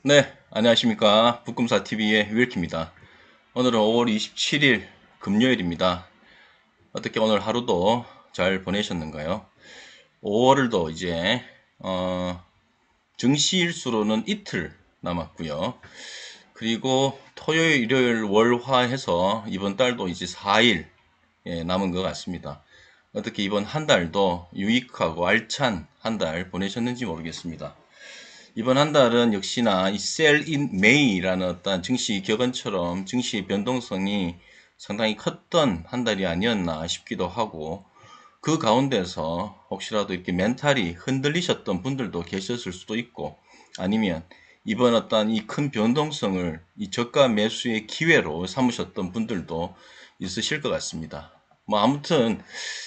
네, 안녕하십니까. 북금사TV의 유일키입니다. 오늘은 5월 27일 금요일입니다. 어떻게 오늘 하루도 잘 보내셨는가요? 5월도 이제, 증시일수로는 이틀 남았고요. 그리고 토요일, 일요일, 월, 화 해서 이번 달도 이제 4일 남은 것 같습니다. 어떻게 이번 한 달도 유익하고 알찬 한 달 보내셨는지 모르겠습니다. 이번 한 달은 역시나 이 Sell in May라는 어떤 증시 격언처럼 증시의 변동성이 상당히 컸던 한 달이 아니었나 싶기도 하고, 그 가운데서 혹시라도 이렇게 멘탈이 흔들리셨던 분들도 계셨을 수도 있고, 아니면 이번 어떤 이 큰 변동성을 이 저가 매수의 기회로 삼으셨던 분들도 있으실 것 같습니다. 뭐 아무튼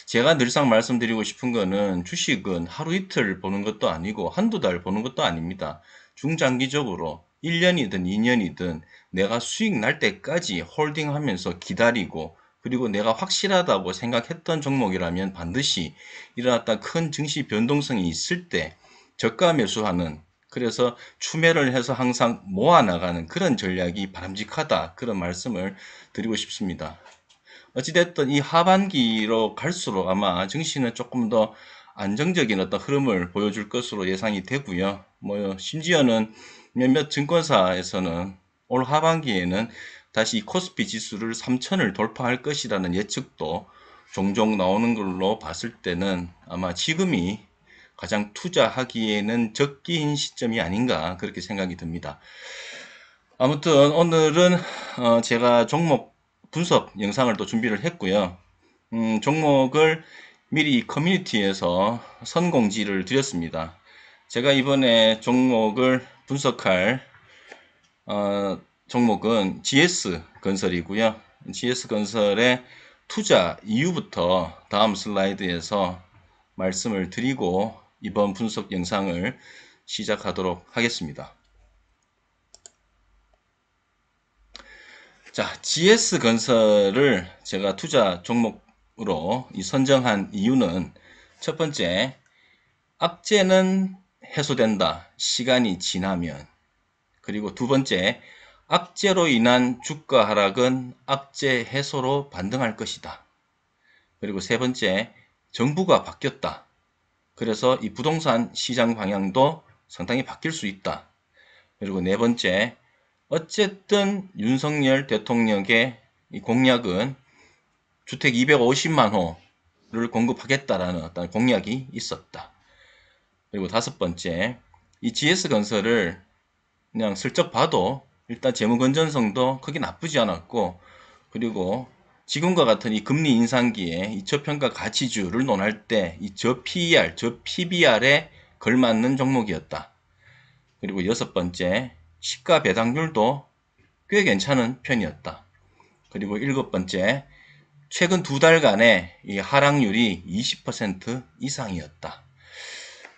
제가 늘상 말씀드리고 싶은 거는, 주식은 하루 이틀 보는 것도 아니고 한두 달 보는 것도 아닙니다. 중장기적으로 1년이든 2년이든 내가 수익 날 때까지 홀딩하면서 기다리고, 그리고 내가 확실하다고 생각했던 종목이라면 반드시 일어났다 큰 증시 변동성이 있을 때 저가 매수하는, 그래서 추매를 해서 항상 모아나가는 그런 전략이 바람직하다, 그런 말씀을 드리고 싶습니다. 어찌됐든 이 하반기로 갈수록 아마 증시는 조금 더 안정적인 어떤 흐름을 보여줄 것으로 예상이 되고요. 뭐 심지어는 몇몇 증권사에서는 올 하반기에는 다시 코스피 지수를 3천을 돌파할 것이라는 예측도 종종 나오는 걸로 봤을 때는 아마 지금이 가장 투자하기에는 적기인 시점이 아닌가, 그렇게 생각이 듭니다. 아무튼 오늘은 제가 종목 분석 영상을 또 준비를 했고요. 종목을 미리 커뮤니티에서 선공지를 드렸습니다. 제가 이번에 종목을 분석할 종목은 GS건설이고요. GS건설의 투자 이유부터 다음 슬라이드에서 말씀을 드리고 이번 분석 영상을 시작하도록 하겠습니다. 자, GS건설을 제가 투자 종목으로 선정한 이유는, 첫 번째, 악재는 해소된다, 시간이 지나면. 그리고 두 번째, 악재로 인한 주가 하락은 악재 해소로 반등할 것이다. 그리고 세 번째, 정부가 바뀌었다. 그래서 이 부동산 시장 방향도 상당히 바뀔 수 있다. 그리고 네 번째, 어쨌든 윤석열 대통령의 이 공약은 주택 250만 호를 공급하겠다라는 어떤 공약이 있었다. 그리고 다섯 번째, 이 GS건설을 그냥 슬쩍 봐도 일단 재무 건전성도 크게 나쁘지 않았고, 그리고 지금과 같은 이 금리 인상기에 이 저평가 가치주를 논할 때 이 저 PER, 저 PBR에 걸맞는 종목이었다. 그리고 여섯 번째, 시가 배당률도 꽤 괜찮은 편이었다. 그리고 일곱 번째, 최근 두 달간의 이 하락률이 20% 이상이었다.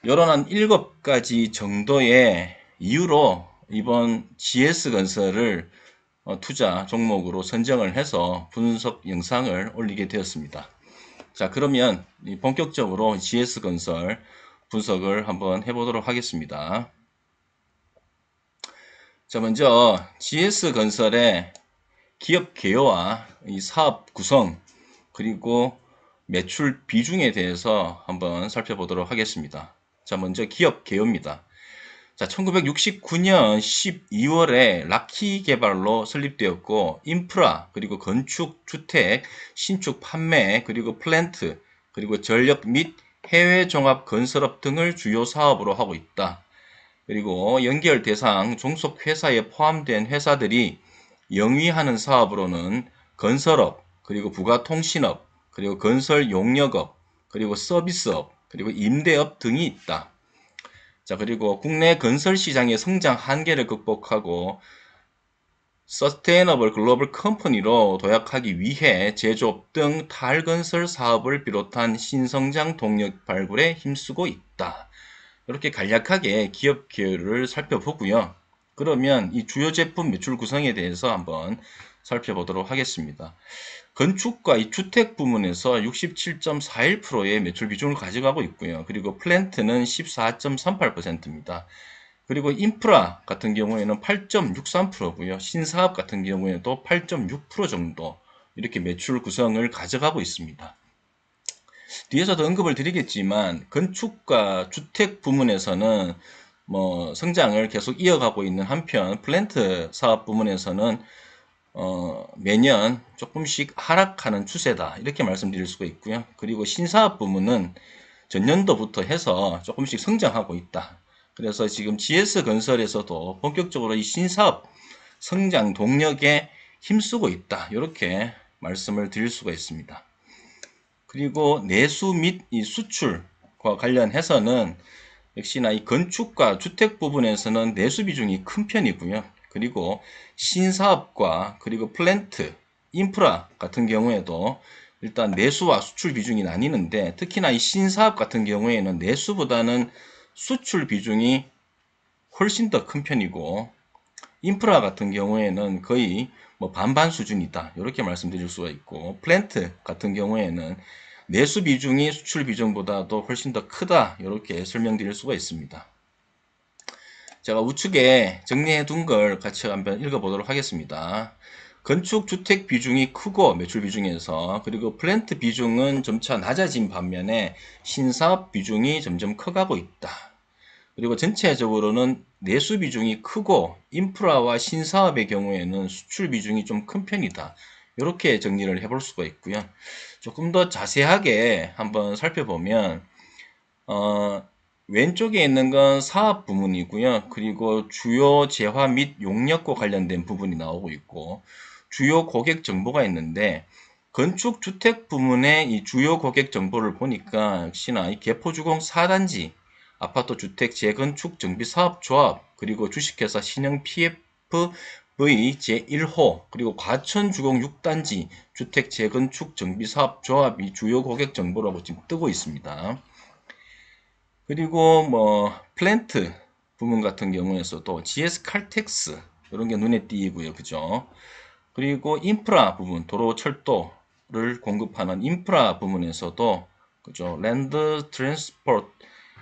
이런 한 7가지 정도의 이유로 이번 GS건설을 투자 종목으로 선정을 해서 분석 영상을 올리게 되었습니다. 자, 그러면 본격적으로 GS건설 분석을 한번 해보도록 하겠습니다. 자, 먼저 GS건설의 기업 개요와 이 사업 구성, 그리고 매출 비중에 대해서 한번 살펴보도록 하겠습니다. 자, 먼저 기업 개요입니다. 자, 1969년 12월에 라키 개발로 설립되었고, 인프라, 그리고 건축, 주택, 신축, 판매, 그리고 플랜트, 그리고 전력 및 해외 종합 건설업 등을 주요 사업으로 하고 있다. 그리고 연결 대상 종속 회사에 포함된 회사들이 영위하는 사업으로는 건설업, 그리고 부가통신업, 그리고 건설 용역업, 그리고 서비스업, 그리고 임대업 등이 있다. 자, 그리고 국내 건설 시장의 성장 한계를 극복하고 서스테이너블 글로벌 컴퍼니로 도약하기 위해 제조업 등 탈건설 사업을 비롯한 신성장 동력 발굴에 힘쓰고 있다. 이렇게 간략하게 기업 계열을 살펴보고요. 그러면 이 주요 제품 매출 구성에 대해서 한번 살펴보도록 하겠습니다. 건축과 이 주택 부문에서 67.41%의 매출 비중을 가져가고 있고요. 그리고 플랜트는 14.38%입니다. 그리고 인프라 같은 경우에는 8.63%고요. 신사업 같은 경우에도 8.6% 정도 이렇게 매출 구성을 가져가고 있습니다. 뒤에서도 언급을 드리겠지만 건축과 주택 부문에서는 뭐 성장을 계속 이어가고 있는 한편 플랜트 사업 부문에서는 매년 조금씩 하락하는 추세다 이렇게 말씀드릴 수가 있고요. 그리고 신사업 부문은 전년도부터 해서 조금씩 성장하고 있다. 그래서 지금 GS건설에서도 본격적으로 이 신사업 성장 동력에 힘쓰고 있다. 이렇게 말씀을 드릴 수가 있습니다. 그리고 내수 및 이 수출과 관련해서는 역시나 이 건축과 주택 부분에서는 내수 비중이 큰 편이고요. 그리고 신사업과 그리고 플랜트, 인프라 같은 경우에도 일단 내수와 수출 비중이 나뉘는데 특히나 이 신사업 같은 경우에는 내수보다는 수출 비중이 훨씬 더 큰 편이고 인프라 같은 경우에는 거의 뭐 반반 수준이다. 이렇게 말씀드릴 수가 있고 플랜트 같은 경우에는 내수 비중이 수출 비중보다도 훨씬 더 크다. 이렇게 설명드릴 수가 있습니다. 제가 우측에 정리해 둔 걸 같이 한번 읽어보도록 하겠습니다. 건축 주택 비중이 크고 매출 비중에서 그리고 플랜트 비중은 점차 낮아진 반면에 신사업 비중이 점점 커가고 있다. 그리고 전체적으로는 내수 비중이 크고 인프라와 신사업의 경우에는 수출 비중이 좀 큰 편이다. 이렇게 정리를 해볼 수가 있고요. 조금 더 자세하게 한번 살펴보면 왼쪽에 있는 건 사업 부문이고요. 그리고 주요 재화 및 용역과 관련된 부분이 나오고 있고 주요 고객 정보가 있는데 건축 주택 부문의 이 주요 고객 정보를 보니까 역시나 이 개포주공 4단지 아파트 주택 재건축 정비 사업 조합 그리고 주식회사 신형 PFV 제1호 그리고 과천 주공 6단지 주택 재건축 정비 사업 조합이 주요 고객 정보라고 지금 뜨고 있습니다. 그리고 뭐 플랜트 부문 같은 경우에서도 GS 칼텍스 이런 게 눈에 띄고요. 그죠? 그리고 인프라 부분, 도로 철도를 공급하는 인프라 부문에서도 그죠? 랜드 트랜스포트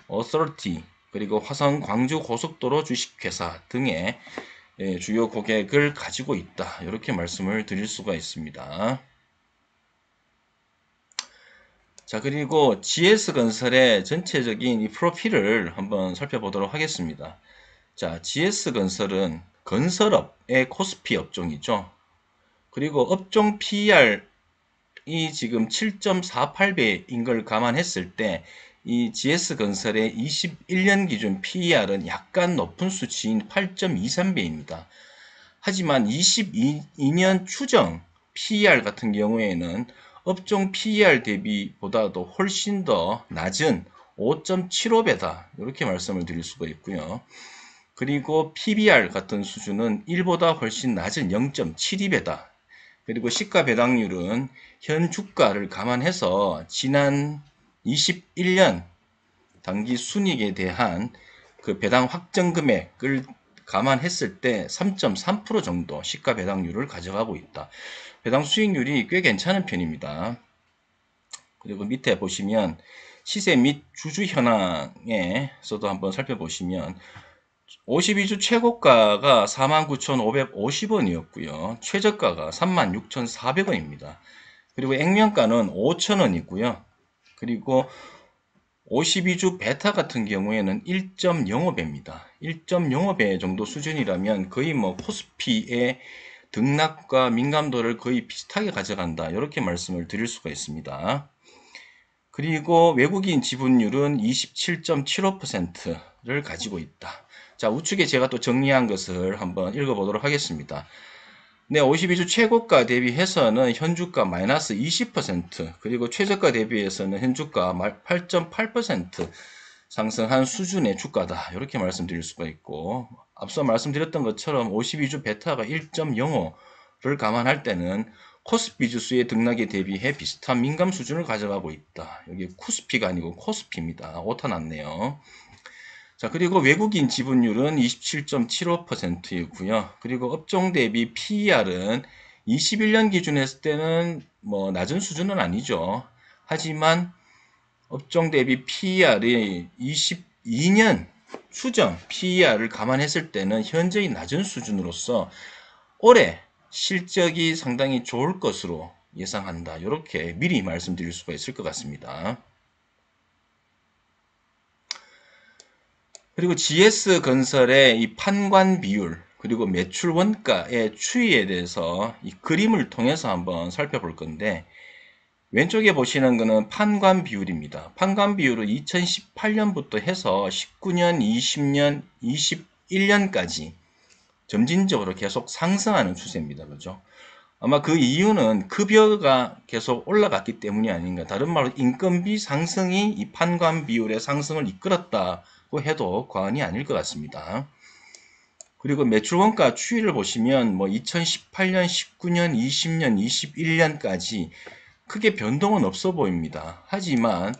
어서리티 그리고 화성 광주 고속도로 주식회사 등의 주요 고객을 가지고 있다. 이렇게 말씀을 드릴 수가 있습니다. 자, 그리고 GS건설의 전체적인 이 프로필을 한번 살펴보도록 하겠습니다. 자, GS건설은 건설업의 코스피 업종이죠. 그리고 업종 PER이 지금 7.48배인 걸 감안했을 때 이 GS건설의 21년 기준 PER은 약간 높은 수치인 8.23배입니다. 하지만 22년 추정 PER 같은 경우에는 업종 PER 대비보다도 훨씬 더 낮은 5.75배다. 이렇게 말씀을 드릴 수가 있고요. 그리고 PBR 같은 수준은 1보다 훨씬 낮은 0.72배다. 그리고 시가 배당률은 현 주가를 감안해서 지난 21년 당기 순이익에 대한 그 배당 확정 금액을 감안했을 때 3.3% 정도 시가 배당률을 가져가고 있다. 배당 수익률이 꽤 괜찮은 편입니다. 그리고 밑에 보시면 시세 및 주주 현황에서도 한번 살펴보시면 52주 최고가가 49,550원이었고요. 최저가가 36,400원입니다. 그리고 액면가는 5,000원이고요. 그리고 52주 베타 같은 경우에는 1.05배입니다. 1.05배 정도 수준이라면 거의 뭐 코스피의 등락과 민감도를 거의 비슷하게 가져간다. 이렇게 말씀을 드릴 수가 있습니다. 그리고 외국인 지분율은 27.75%를 가지고 있다. 자, 우측에 제가 또 정리한 것을 한번 읽어보도록 하겠습니다. 네, 52주 최고가 대비해서는 현주가 마이너스 20%, 그리고 최저가 대비해서는 현주가 8.8% 상승한 수준의 주가다. 이렇게 말씀드릴 수가 있고, 앞서 말씀드렸던 것처럼 52주 베타가 1.05를 감안할 때는 코스피 지수의 등락에 대비해 비슷한 민감 수준을 가져가고 있다. 여기 코스피가 아니고 코스피입니다. 오타 났네요. 자, 그리고 외국인 지분율은 27.75%이고요. 그리고 업종 대비 PER은 21년 기준 했을 때는 뭐 낮은 수준은 아니죠. 하지만 업종 대비 PER이 22년 추정 PER을 감안했을 때는 현재의 낮은 수준으로서 올해 실적이 상당히 좋을 것으로 예상한다. 이렇게 미리 말씀드릴 수가 있을 것 같습니다. 그리고 GS건설의 이 판관 비율 그리고 매출 원가의 추이에 대해서 이 그림을 통해서 한번 살펴볼 건데, 왼쪽에 보시는 것은 판관 비율입니다. 판관 비율은 2018년부터 해서 19년, 20년, 21년까지 점진적으로 계속 상승하는 추세입니다. 그죠? 아마 그 이유는 급여가 계속 올라갔기 때문이 아닌가. 다른 말로 인건비 상승이 이 판관 비율의 상승을 이끌었다고 해도 과언이 아닐 것 같습니다. 그리고 매출 원가 추이를 보시면 뭐 2018년, 19년, 20년, 21년까지 크게 변동은 없어 보입니다. 하지만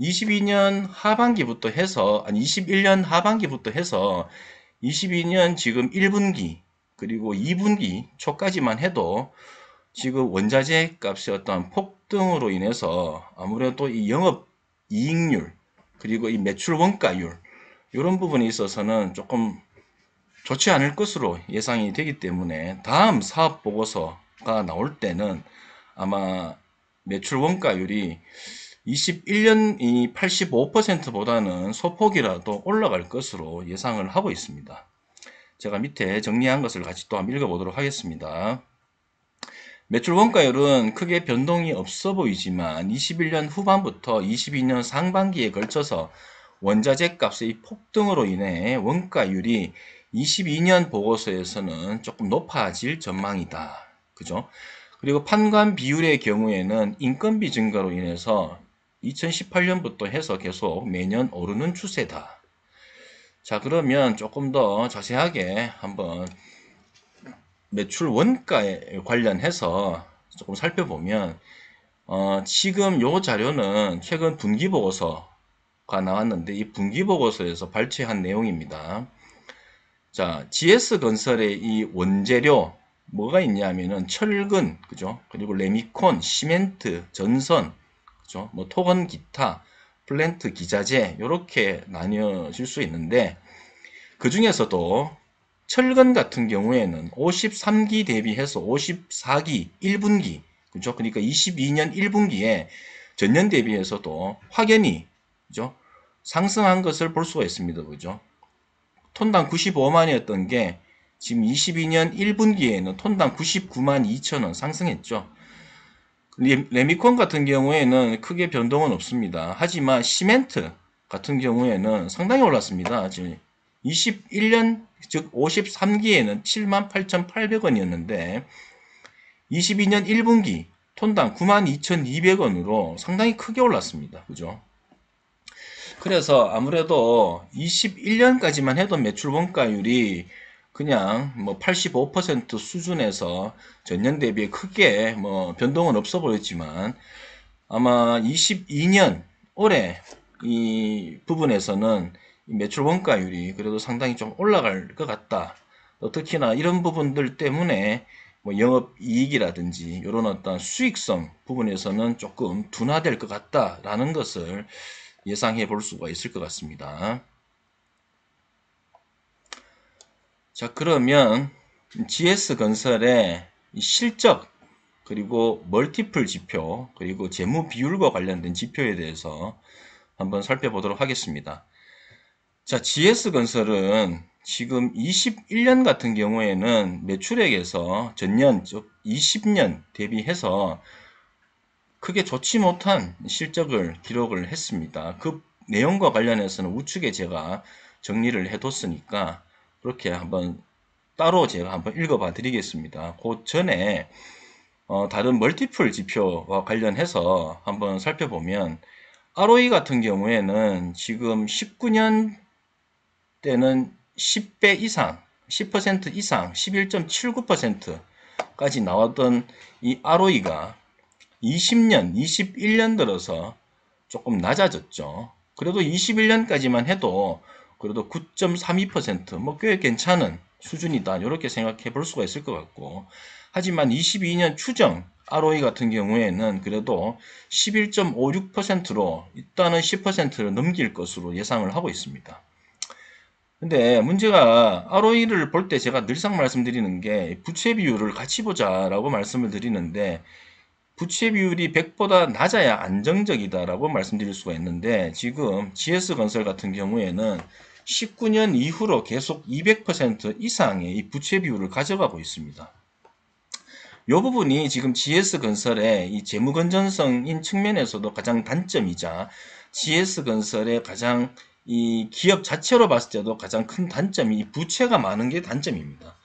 22년 하반기부터 해서, 아니 21년 하반기부터 해서 22년 지금 1분기 그리고 2분기 초까지만 해도 지금 원자재 값의 어떤 폭등으로 인해서 아무래도 이 영업 이익률 그리고 이 매출 원가율 이런 부분에 있어서는 조금 좋지 않을 것으로 예상이 되기 때문에 다음 사업 보고서가 나올 때는 아마 매출 원가율이 21년 85%보다는 소폭이라도 올라갈 것으로 예상을 하고 있습니다. 제가 밑에 정리한 것을 같이 또 한번 읽어보도록 하겠습니다. 매출 원가율은 크게 변동이 없어 보이지만 21년 후반부터 22년 상반기에 걸쳐서 원자재 값의 폭등으로 인해 원가율이 22년 보고서에서는 조금 높아질 전망이다. 그죠? 그리고 판관 비율의 경우에는 인건비 증가로 인해서 2018년부터 해서 계속 매년 오르는 추세다. 자, 그러면 조금 더 자세하게 한번 매출 원가에 관련해서 조금 살펴보면, 지금 요 자료는 최근 분기 보고서가 나왔는데 이 분기 보고서에서 발췌한 내용입니다. 자, GS건설의 이 원재료 뭐가 있냐면은 철근, 그죠? 그리고 레미콘, 시멘트, 전선, 그죠? 뭐 토건 기타, 플랜트 기자재 이렇게 나뉘어질 수 있는데, 그 중에서도 철근 같은 경우에는 53기 대비해서 54기 1분기, 그죠? 그러니까 22년 1분기에 전년 대비해서도 확연히, 그죠? 상승한 것을 볼 수가 있습니다. 그죠? 톤당 95만이었던 게 지금 22년 1분기에는 톤당 99만 2천원 상승했죠. 레미콘 같은 경우에는 크게 변동은 없습니다. 하지만 시멘트 같은 경우에는 상당히 올랐습니다. 지금 21년 즉 53기에는 78,800원이었는데 22년 1분기 톤당 92,200원으로 상당히 크게 올랐습니다. 그죠? 그래서 아무래도 21년까지만 해도 매출 원가율이 그냥 뭐 85% 수준에서 전년 대비 크게 뭐 변동은 없어 보였지만 아마 22년 올해 이 부분에서는 매출 원가율이 그래도 상당히 좀 올라갈 것 같다. 특히나 이런 부분들 때문에 뭐 영업 이익이라든지 이런 어떤 수익성 부분에서는 조금 둔화될 것 같다라는 것을 예상해 볼 수가 있을 것 같습니다. 자, 그러면 GS건설의 실적 그리고 멀티플 지표 그리고 재무 비율과 관련된 지표에 대해서 한번 살펴보도록 하겠습니다. 자, GS건설은 지금 21년 같은 경우에는 매출액에서 전년, 즉 20년 대비해서 크게 좋지 못한 실적을 기록을 했습니다. 그 내용과 관련해서는 우측에 제가 정리를 해뒀으니까 그렇게 한번 따로 제가 한번 읽어봐 드리겠습니다. 그 전에 다른 멀티플 지표와 관련해서 한번 살펴보면 ROE 같은 경우에는 지금 19년 때는 10배 이상, 10% 이상, 11.79%까지 나왔던 이 ROE가 20년, 21년 들어서 조금 낮아졌죠. 그래도 21년까지만 해도 그래도 9.32%, 뭐 꽤 괜찮은 수준이다. 이렇게 생각해 볼 수가 있을 것 같고. 하지만 22년 추정 ROE 같은 경우에는 그래도 11.56%로 일단은 10%를 넘길 것으로 예상을 하고 있습니다. 근데 문제가 ROE를 볼 때 제가 늘상 말씀드리는 게 부채 비율을 같이 보자라고 말씀을 드리는데 부채 비율이 100보다 낮아야 안정적이다라고 말씀드릴 수가 있는데 지금 GS건설 같은 경우에는 19년 이후로 계속 200% 이상의 이 부채 비율을 가져가고 있습니다. 이 부분이 지금 GS건설의 이 재무 건전성인 측면에서도 가장 단점이자 GS건설의 가장 이 기업 자체로 봤을 때도 가장 큰 단점이 이 부채가 많은 게 단점입니다.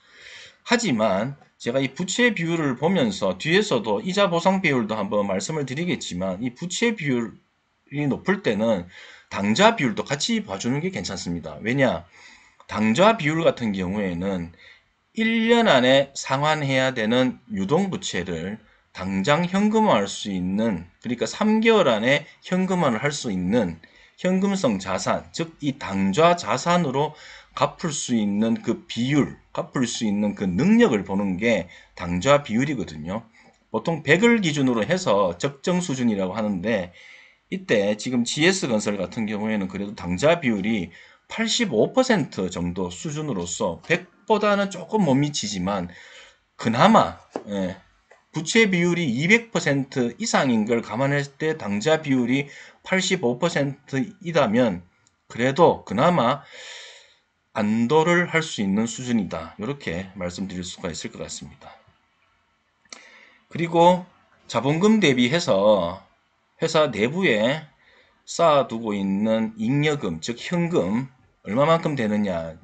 하지만 제가 이 부채 비율을 보면서 뒤에서도 이자 보상 비율도 한번 말씀을 드리겠지만 이 부채 비율이 높을 때는 당좌 비율도 같이 봐주는 게 괜찮습니다. 왜냐? 당좌 비율 같은 경우에는 1년 안에 상환해야 되는 유동부채를 당장 현금화할 수 있는, 그러니까 3개월 안에 현금화를 할 수 있는 현금성 자산, 즉 이 당좌 자산으로 갚을 수 있는 그 비율, 갚을 수 있는 그 능력을 보는 게 당좌 비율이거든요. 보통 100을 기준으로 해서 적정 수준이라고 하는데 이때 지금 GS건설 같은 경우에는 그래도 당좌 비율이 85% 정도 수준으로서 100보다는 조금 못 미치지만 그나마 부채 비율이 200% 이상인 걸 감안했을 때 당좌 비율이 85%이다면 그래도 그나마 안도를 할 수 있는 수준이다. 이렇게 말씀드릴 수가 있을 것 같습니다. 그리고 자본금 대비해서 회사 내부에 쌓아두고 있는 잉여금, 즉 현금 얼마만큼 되느냐.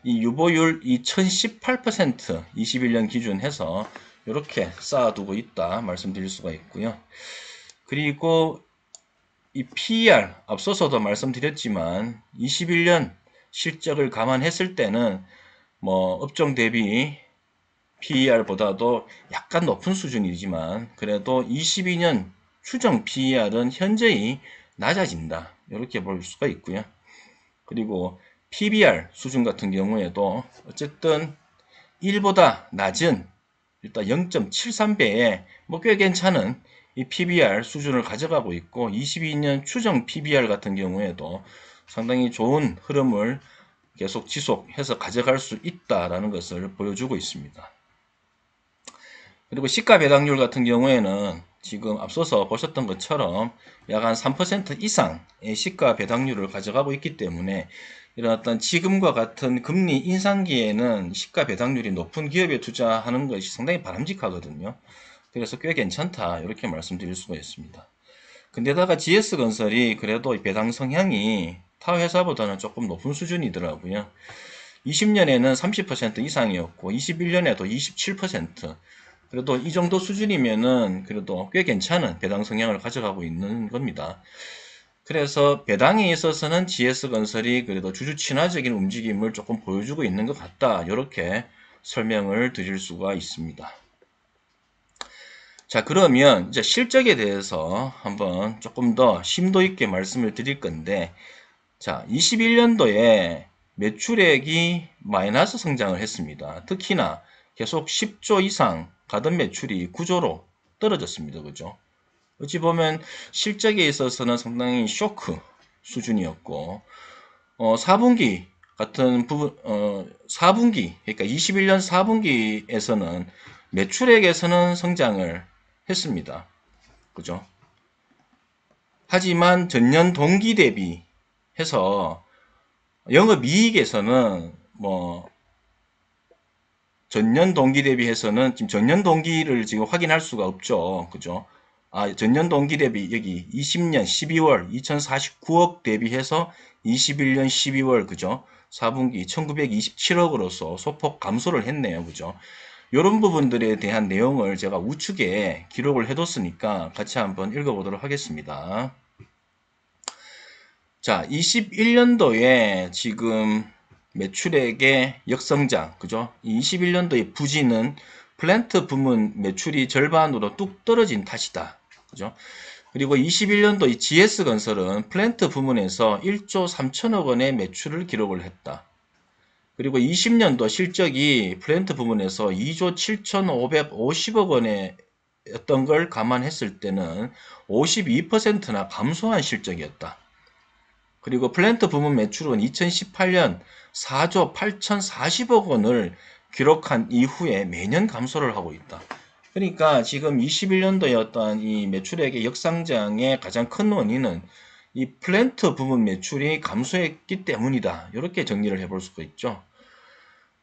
이 유보율 2018% 21년 기준 해서 이렇게 쌓아두고 있다 말씀드릴 수가 있고요. 그리고 이 PER 앞서서도 말씀드렸지만 21년 실적을 감안했을 때는 뭐 업종 대비 PER보다도 약간 높은 수준이지만 그래도 22년 추정 PER은 현재의 낮아진다. 이렇게 볼 수가 있고요. 그리고 PBR 수준 같은 경우에도 어쨌든 1보다 낮은 일단 0.73배에 뭐 꽤 괜찮은 이 PBR 수준을 가져가고 있고 22년 추정 PBR 같은 경우에도 상당히 좋은 흐름을 계속 지속해서 가져갈 수 있다라는 것을 보여주고 있습니다. 그리고 시가 배당률 같은 경우에는 지금 앞서서 보셨던 것처럼 약 한 3% 이상의 시가 배당률을 가져가고 있기 때문에 이런 어떤 지금과 같은 금리 인상기에는 시가 배당률이 높은 기업에 투자하는 것이 상당히 바람직하거든요. 그래서 꽤 괜찮다 이렇게 말씀드릴 수가 있습니다. 근데다가 GS건설이 그래도 배당 성향이 타 회사보다는 조금 높은 수준이더라고요. 20년에는 30% 이상이었고 21년에도 27%. 그래도 이 정도 수준이면은 그래도 꽤 괜찮은 배당 성향을 가져가고 있는 겁니다. 그래서 배당에 있어서는 GS건설이 그래도 주주 친화적인 움직임을 조금 보여주고 있는 것 같다. 이렇게 설명을 드릴 수가 있습니다. 자, 그러면 이제 실적에 대해서 한번 조금 더 심도 있게 말씀을 드릴 건데, 자, 21년도에 매출액이 마이너스 성장을 했습니다. 특히나 계속 10조 이상 가던 매출이 9조로 떨어졌습니다. 그죠? 어찌 보면 실적에 있어서는 상당히 쇼크 수준이었고, 4분기 같은 부분, 4분기, 그러니까 21년 4분기에서는 매출액에서는 성장을 했습니다. 그죠? 하지만 전년 동기 대비 해서 영업이익에서는 뭐 전년 동기 대비해서는 지금 전년 동기를 지금 확인할 수가 없죠. 그죠? 전년 동기 대비 여기 20년 12월 2049억 대비해서 21년 12월 그죠? 4분기 1927억으로서 소폭 감소를 했네요. 그죠? 이런 부분들에 대한 내용을 제가 우측에 기록을 해뒀으니까 같이 한번 읽어보도록 하겠습니다. 자, 21년도에 지금 매출액의 역성장, 그죠? 21년도의 부진은 플랜트 부문 매출이 절반으로 뚝 떨어진 탓이다. 그죠? 그리고 21년도 이 GS건설은 플랜트 부문에서 1조 3천억 원의 매출을 기록을 했다. 그리고 20년도 실적이 플랜트 부문에서 2조 7,550억 원의 어떤 걸 감안했을 때는 52%나 감소한 실적이었다. 그리고 플랜트 부문 매출은 2018년 4조 8,040억 원을 기록한 이후에 매년 감소를 하고 있다. 그러니까 지금 21년도에 어떤 이 매출액의 역상장의 가장 큰 원인은 이 플랜트 부문 매출이 감소했기 때문이다. 이렇게 정리를 해볼 수가 있죠.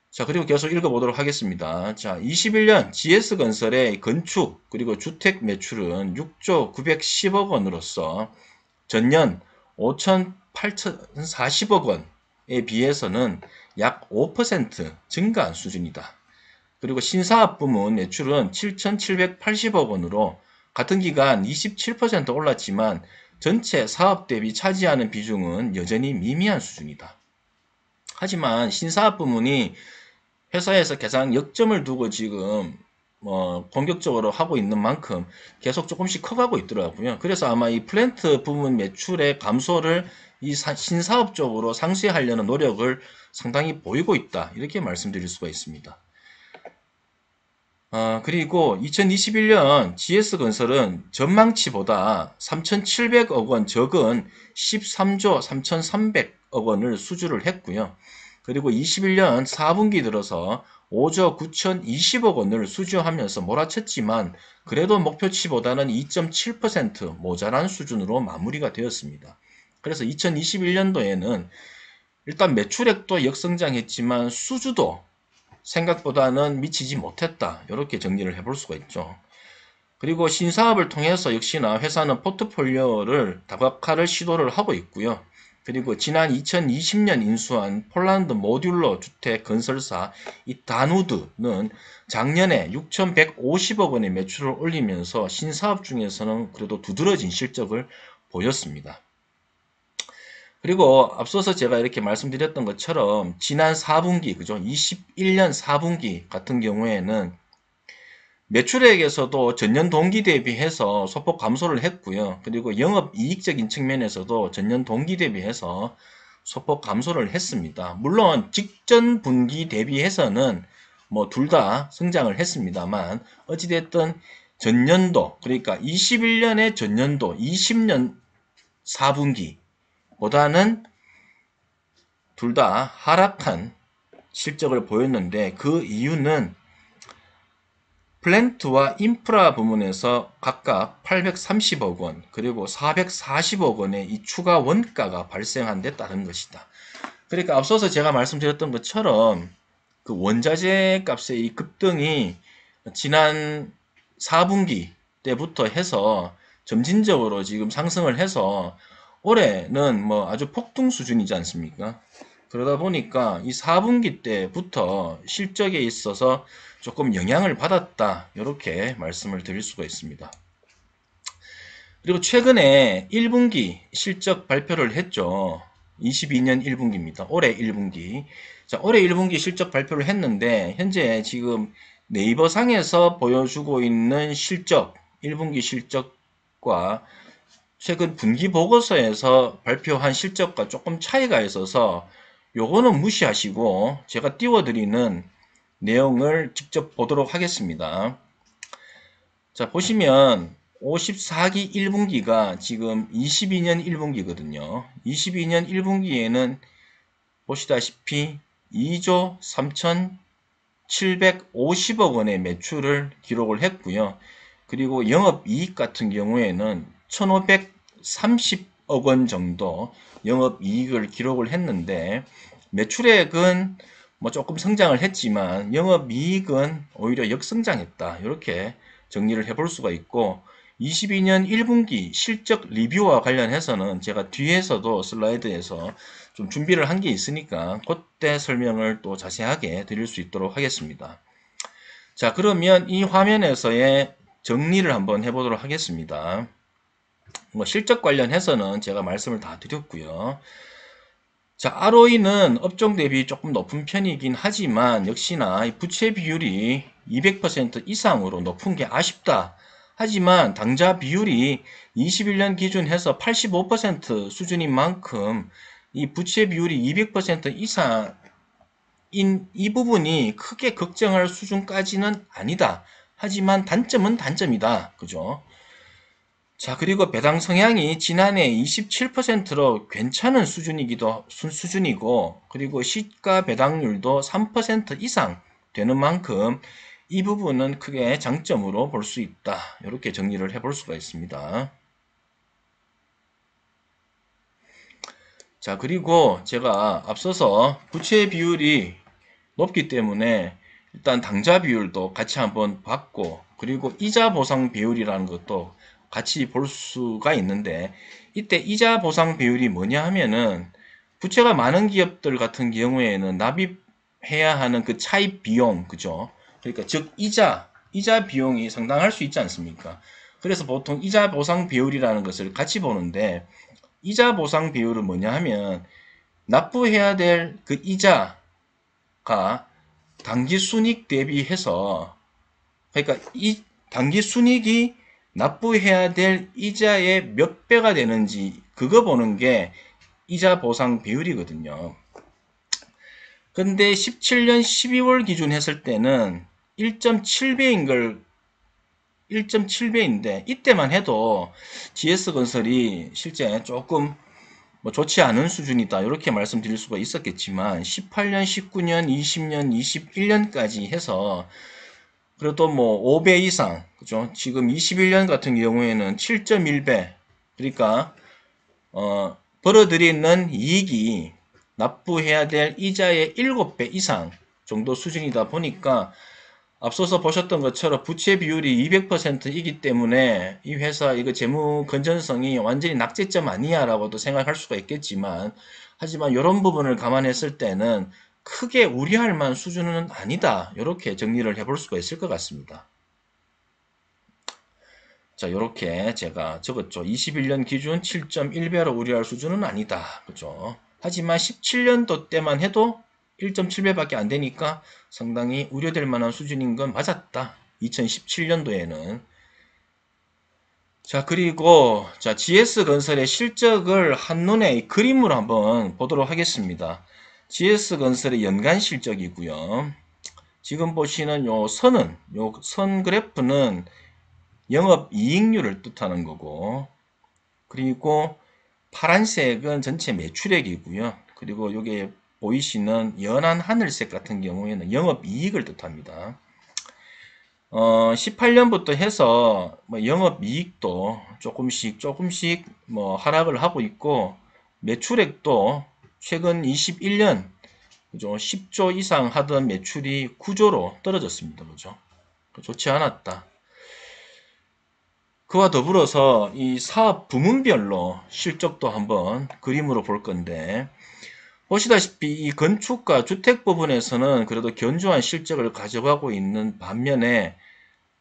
자, 그리고 계속 읽어보도록 하겠습니다. 자, 21년 GS건설의 건축 그리고 주택 매출은 6조 910억 원으로서 전년 5,840억 원에 비해서는 약 5% 증가한 수준이다. 그리고 신사업 부문 매출은 7,780억 원으로 같은 기간 27% 올랐지만 전체 사업 대비 차지하는 비중은 여전히 미미한 수준이다. 하지만 신사업 부문이 회사에서 가장 역점을 두고 지금 공격적으로 하고 있는 만큼 계속 조금씩 커가고 있더라고요. 그래서 아마 이 플랜트 부문 매출의 감소를 이 신사업 쪽으로 상쇄하려는 노력을 상당히 보이고 있다. 이렇게 말씀드릴 수가 있습니다. 그리고 2021년 GS건설은 전망치보다 3,700억 원 적은 13조 3,300억 원을 수주를 했고요. 그리고 21년 4분기 들어서 5조 9,020억 원을 수주하면서 몰아쳤지만 그래도 목표치보다는 2.7% 모자란 수준으로 마무리가 되었습니다. 그래서 2021년도에는 일단 매출액도 역성장했지만 수주도 생각보다는 미치지 못했다. 이렇게 정리를 해볼 수가 있죠. 그리고 신사업을 통해서 역시나 회사는 포트폴리오를 다각화를 시도를 하고 있고요. 그리고 지난 2020년 인수한 폴란드 모듈러 주택 건설사 이 다누드는 작년에 6,150억 원의 매출을 올리면서 신사업 중에서는 그래도 두드러진 실적을 보였습니다. 그리고 앞서서 제가 이렇게 말씀드렸던 것처럼 지난 4분기, 그죠? 21년 4분기 같은 경우에는 매출액에서도 전년 동기 대비해서 소폭 감소를 했고요. 그리고 영업이익적인 측면에서도 전년 동기 대비해서 소폭 감소를 했습니다. 물론 직전 분기 대비해서는 뭐 둘 다 성장을 했습니다만 어찌됐든 전년도, 그러니까 21년의 전년도, 20년 4분기 보다는 둘 다 하락한 실적을 보였는데 그 이유는 플랜트와 인프라 부문에서 각각 830억 원 그리고 440억 원의 이 추가 원가가 발생한 데 따른 것이다. 그러니까 앞서서 제가 말씀드렸던 것처럼 그 원자재 값의 이 급등이 지난 4분기 때부터 해서 점진적으로 지금 상승을 해서 올해는 뭐 아주 폭등 수준이지 않습니까? 그러다 보니까 이 4분기 때부터 실적에 있어서 조금 영향을 받았다. 이렇게 말씀을 드릴 수가 있습니다. 그리고 최근에 1분기 실적 발표를 했죠. 22년 1분기입니다. 올해 1분기. 자, 올해 1분기 실적 발표를 했는데 현재 지금 네이버 상에서 보여주고 있는 실적, 1분기 실적과 최근 분기 보고서에서 발표한 실적과 조금 차이가 있어서 요거는 무시하시고 제가 띄워드리는 내용을 직접 보도록 하겠습니다. 자, 보시면 54기 1분기가 지금 22년 1분기거든요. 22년 1분기에는 보시다시피 2조 3,750억 원의 매출을 기록을 했고요. 그리고 영업이익 같은 경우에는 1,530억 원 정도 영업이익을 기록을 했는데 매출액은 뭐 조금 성장을 했지만 영업이익은 오히려 역성장했다. 이렇게 정리를 해볼 수가 있고 22년 1분기 실적 리뷰와 관련해서는 제가 뒤에서도 슬라이드에서 좀 준비를 한 게 있으니까 그때 설명을 또 자세하게 드릴 수 있도록 하겠습니다. 자, 그러면 이 화면에서의 정리를 한번 해보도록 하겠습니다. 뭐 실적 관련해서는 제가 말씀을 다 드렸고요. 자, ROE는 업종 대비 조금 높은 편이긴 하지만 역시나 부채 비율이 200% 이상으로 높은 게 아쉽다. 하지만 당좌 비율이 21년 기준 해서 85% 수준인 만큼 이 부채 비율이 200% 이상인 이 부분이 크게 걱정할 수준까지는 아니다. 하지만 단점은 단점이다. 그죠? 자, 그리고 배당 성향이 지난해 27%로 괜찮은 수준이고, 그리고 시가 배당률도 3% 이상 되는 만큼 이 부분은 크게 장점으로 볼 수 있다. 이렇게 정리를 해볼 수가 있습니다. 자, 그리고 제가 앞서서 부채 비율이 높기 때문에 일단 당좌 비율도 같이 한번 봤고, 그리고 이자 보상 비율이라는 것도 같이 볼 수가 있는데, 이때 이자 보상 비율이 뭐냐 하면은 부채가 많은 기업들 같은 경우에는 납입해야 하는 그 차입 비용, 그죠? 그러니까 즉 이자 비용이 상당할 수 있지 않습니까? 그래서 보통 이자 보상 비율이라는 것을 같이 보는데, 이자 보상 비율은 뭐냐 하면 납부해야 될 그 이자가 당기 순이익 대비해서, 그러니까 이 당기 순이익이 납부해야 될 이자의 몇 배가 되는지 그거 보는 게 이자 보상 비율이거든요. 근데 17년 12월 기준 했을 때는 1.7배인 걸 1.7배인데 이때만 해도 GS건설이 실제 조금 뭐 좋지 않은 수준이다 이렇게 말씀드릴 수가 있었겠지만 18년, 19년, 20년, 21년까지 해서 그래도 뭐 5배 이상, 그죠? 지금 21년 같은 경우에는 7.1배. 그러니까 벌어들이는 이익이 납부해야 될 이자의 7배 이상 정도 수준이다 보니까 앞서서 보셨던 것처럼 부채 비율이 200%이기 때문에 이 회사 이거 재무 건전성이 완전히 낙제점 아니야라고도 생각할 수가 있겠지만, 하지만 이런 부분을 감안했을 때는 크게 우려할 만한 수준은 아니다. 이렇게 정리를 해볼 수가 있을 것 같습니다. 자, 이렇게 제가 적었죠. 21년 기준 7.1배로 우려할 수준은 아니다. 그죠? 하지만 17년도 때만 해도 1.7배밖에 안 되니까 상당히 우려될 만한 수준인 건 맞았다. 2017년도에는. 자, 그리고 자, GS건설의 실적을 한눈에 그림으로 한번 보도록 하겠습니다. GS건설의 연간 실적이고요. 지금 보시는 요 선 그래프는 영업이익률을 뜻하는 거고, 그리고 파란색은 전체 매출액이고요. 그리고 여기에 보이시는 연한 하늘색 같은 경우에는 영업이익을 뜻합니다. 18년부터 해서 뭐 영업이익도 조금씩 뭐 하락을 하고 있고, 매출액도 최근 21년 그죠? 10조 이상 하던 매출이 9조로 떨어졌습니다. 그죠? 좋지 않았다. 그와 더불어서 이 사업 부문별로 실적도 한번 그림으로 볼 건데, 보시다시피 이 건축과 주택 부분에서는 그래도 견조한 실적을 가져가고 있는 반면에,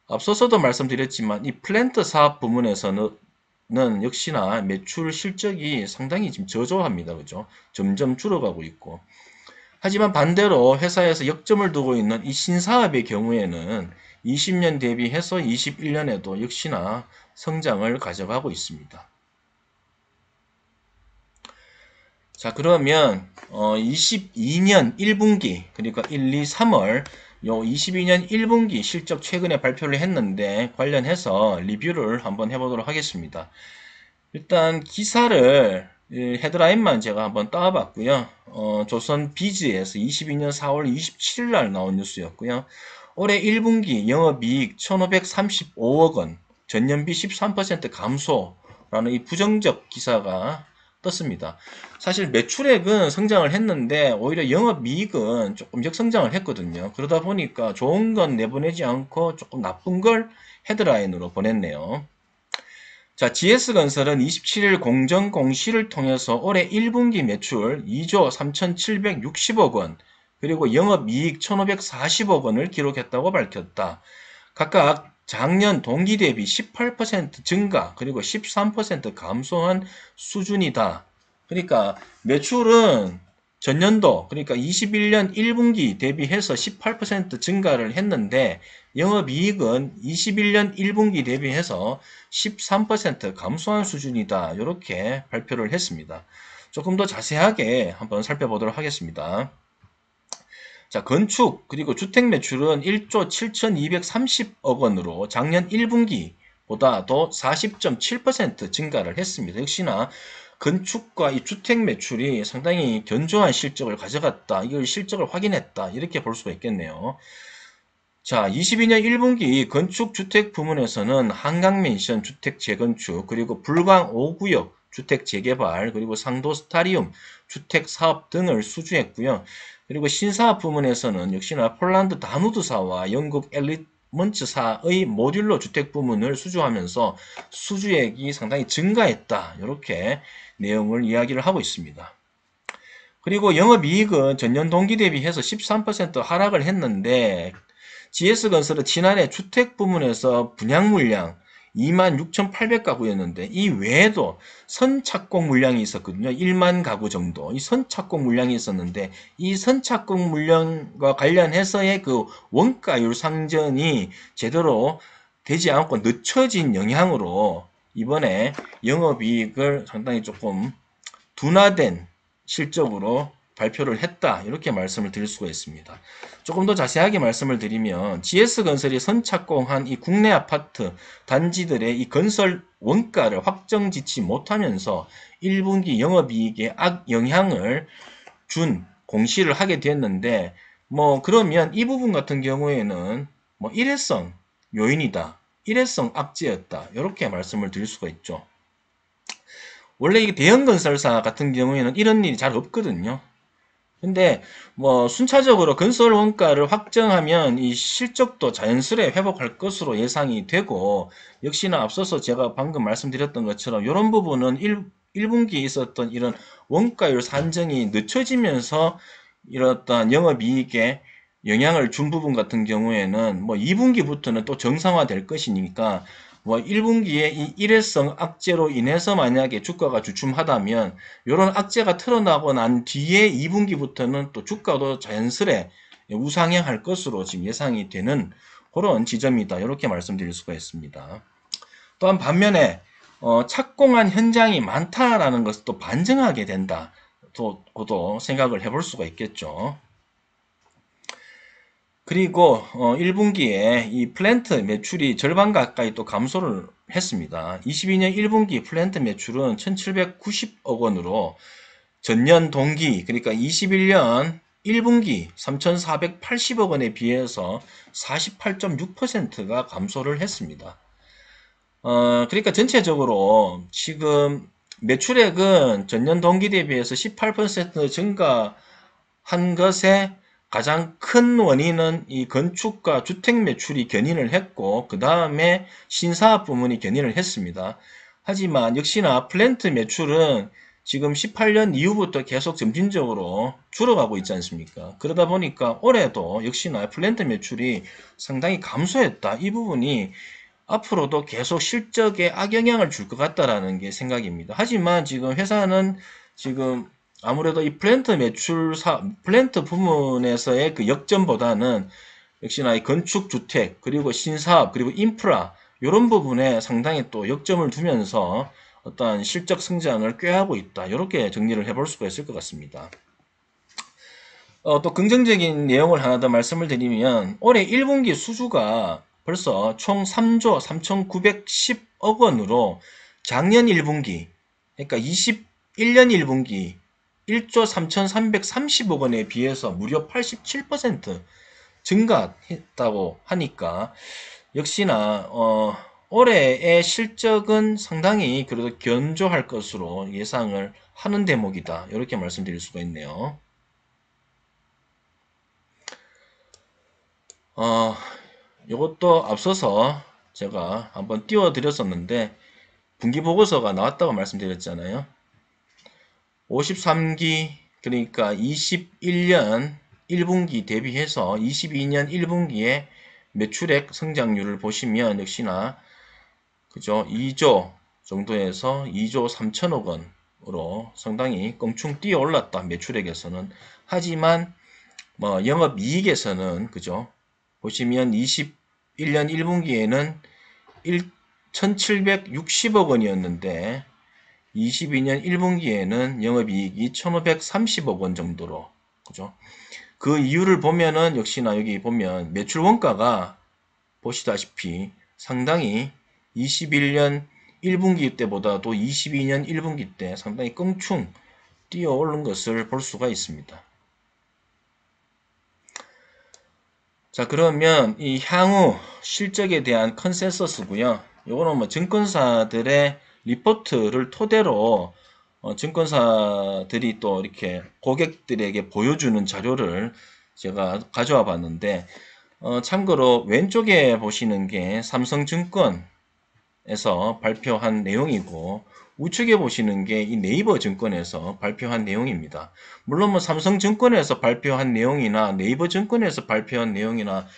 앞서서도 말씀드렸지만 이 플랜트 사업 부문에서는 역시나 매출 실적이 상당히 지금 저조합니다. 그죠? 점점 줄어가고 있고. 하지만 반대로 회사에서 역점을 두고 있는 이 신사업의 경우에는 20년 대비해서 21년에도 역시나 성장을 가져가고 있습니다. 자, 그러면 22년 1분기, 그러니까 1, 2, 3월 요 22년 1분기 실적 최근에 발표를 했는데 관련해서 리뷰를 한번 해보도록 하겠습니다. 일단 기사를 헤드라인만 제가 한번 따와봤고요. 조선 비즈에서 22년 4월 27일 날 나온 뉴스였고요. 올해 1분기 영업이익 1,535억 원, 전년비 13% 감소라는 이 부정적 기사가 떴습니다. 사실 매출액은 성장을 했는데 오히려 영업이익은 조금 역성장을 했거든요. 그러다 보니까 좋은 건 내보내지 않고 조금 나쁜 걸 헤드라인으로 보냈네요. 자, GS건설은 27일 공정 공시를 통해서 올해 1분기 매출 2조 3,760억 원, 그리고 영업이익 1,540억 원을 기록했다고 밝혔다. 각각 작년 동기 대비 18% 증가, 그리고 13% 감소한 수준이다. 그러니까 매출은 전년도, 그러니까 21년 1분기 대비해서 18% 증가를 했는데, 영업이익은 21년 1분기 대비해서 13% 감소한 수준이다. 이렇게 발표를 했습니다. 조금 더 자세하게 한번 살펴보도록 하겠습니다. 자, 건축 그리고 주택 매출은 1조 7,230억 원으로 작년 1분기 보다도 40.7% 증가를 했습니다. 역시나 건축과 이 주택 매출이 상당히 견조한 실적을 가져갔다. 이걸 실적을 확인했다. 이렇게 볼 수가 있겠네요. 자, 22년 1분기 건축 주택 부문에서는 한강맨션 주택 재건축, 그리고 불광 5구역 주택 재개발, 그리고 상도 스타리움 주택 사업 등을 수주했고요. 그리고 신사업 부문에서는 역시나 폴란드 다누드사와 영국 엘리먼츠사의 모듈러 주택 부문을 수주하면서 수주액이 상당히 증가했다. 이렇게 내용을 이야기를 하고 있습니다. 그리고 영업이익은 전년 동기 대비해서 13% 하락을 했는데 GS건설은 지난해 주택 부문에서 분양 물량 26,800가구였는데 이 외에도 선착공 물량이 있었거든요. 1만 가구 정도. 이 선착공 물량이 있었는데 이 선착공 물량과 관련해서의 그 원가율 상전이 제대로 되지 않고 늦춰진 영향으로 이번에 영업이익을 상당히 조금 둔화된 실적으로 발표를 했다. 이렇게 말씀을 드릴 수가 있습니다. 조금 더 자세하게 말씀을 드리면 GS건설이 선착공한 이 국내 아파트 단지들의 이 건설 원가를 확정짓지 못하면서 1분기 영업이익에 악영향을 준 공시를 하게 됐는데 그러면 이 부분 같은 경우에는 일회성 요인이다. 일회성 악재였다. 이렇게 말씀을 드릴 수가 있죠. 원래 이 대형 건설사 같은 경우에는 이런 일이 잘 없거든요. 근데 순차적으로 건설 원가를 확정하면 이 실적도 자연스레 회복할 것으로 예상이 되고, 역시나 앞서서 제가 방금 말씀드렸던 것처럼 이런 부분은 1분기에 있었던 이런 원가율 산정이 늦춰지면서 이렇던 영업이익에 영향을 준 부분 같은 경우에는 2분기부터는 또 정상화될 것이니까 1분기에 이 일회성 악재로 인해서 만약에 주가가 주춤하다면 이런 악재가 틀어나고 난 뒤에 2분기부터는 또 주가도 자연스레 우상향할 것으로 지금 예상이 되는 그런 지점이다. 이렇게 말씀드릴 수가 있습니다. 또한 반면에 착공한 현장이 많다라는 것을 또 반증하게 된다. 또 생각을 해볼 수가 있겠죠. 그리고 1분기에 이 플랜트 매출이 절반 가까이 또 감소를 했습니다. 22년 1분기 플랜트 매출은 1790억 원으로 전년 동기, 그러니까 21년 1분기 3480억 원에 비해서 48.6%가 감소를 했습니다. 그러니까 전체적으로 지금 매출액은 전년 동기 대비해서 18% 증가한 것에 가장 큰 원인은 이 건축과 주택 매출이 견인을 했고, 그 다음에 신사업 부문이 견인을 했습니다. 하지만 역시나 플랜트 매출은 지금 18년 이후부터 계속 점진적으로 줄어가고 있지 않습니까? 그러다 보니까 올해도 역시나 플랜트 매출이 상당히 감소했다. 이 부분이 앞으로도 계속 실적에 악영향을 줄 것 같다라는 게 생각입니다. 하지만 지금 회사는 지금 아무래도 이 플랜트 부문에서의 그 역전보다는 역시나 이 건축 주택, 그리고 신사업, 그리고 인프라, 이런 부분에 상당히 또 역점을 두면서 어떤 실적 성장을 꾀하고 있다. 이렇게 정리를 해볼 수가 있을 것 같습니다. 또 긍정적인 내용을 하나 더 말씀을 드리면 올해 1분기 수주가 벌써 총 3조 3,910억 원으로 작년 1분기, 그러니까 21년 1분기 1조 3,330억 원에 비해서 무려 87% 증가했다고 하니까 역시나 올해의 실적은 상당히 그래도 견조할 것으로 예상을 하는 대목이다. 이렇게 말씀드릴 수가 있네요. 이것도 앞서서 제가 한번 띄워드렸었는데 분기 보고서가 나왔다고 말씀드렸잖아요. 53기, 그러니까 21년 1분기 대비해서 22년 1분기에 매출액 성장률을 보시면 역시나 그죠? 2조 정도에서 2조 3천억 원으로 상당히 껑충 뛰어 올랐다. 매출액에서는. 하지만 영업이익에서는 그죠? 보시면 21년 1분기에는 1,760억 원이었는데 22년 1분기에는 영업이익이 1,530억 원 정도로, 그죠? 그 이유를 보면은 역시나 여기 보면 매출 원가가 보시다시피 상당히 21년 1분기 때보다도 22년 1분기 때 상당히 껑충 뛰어 오른 것을 볼 수가 있습니다. 자, 그러면 이 향후 실적에 대한 컨센서스고요. 요거는 뭐 증권사들의 리포트를 토대로 증권사들이 또 이렇게 고객들에게 보여주는 자료를 제가 가져와 봤는데, 참고로 왼쪽에 보시는 게 삼성증권에서 발표한 내용이고, 우측에 보시는 게 이 네이버 증권에서 발표한 내용입니다. 물론 뭐 삼성증권에서 발표한 내용이나 네이버 증권에서 발표한 내용이나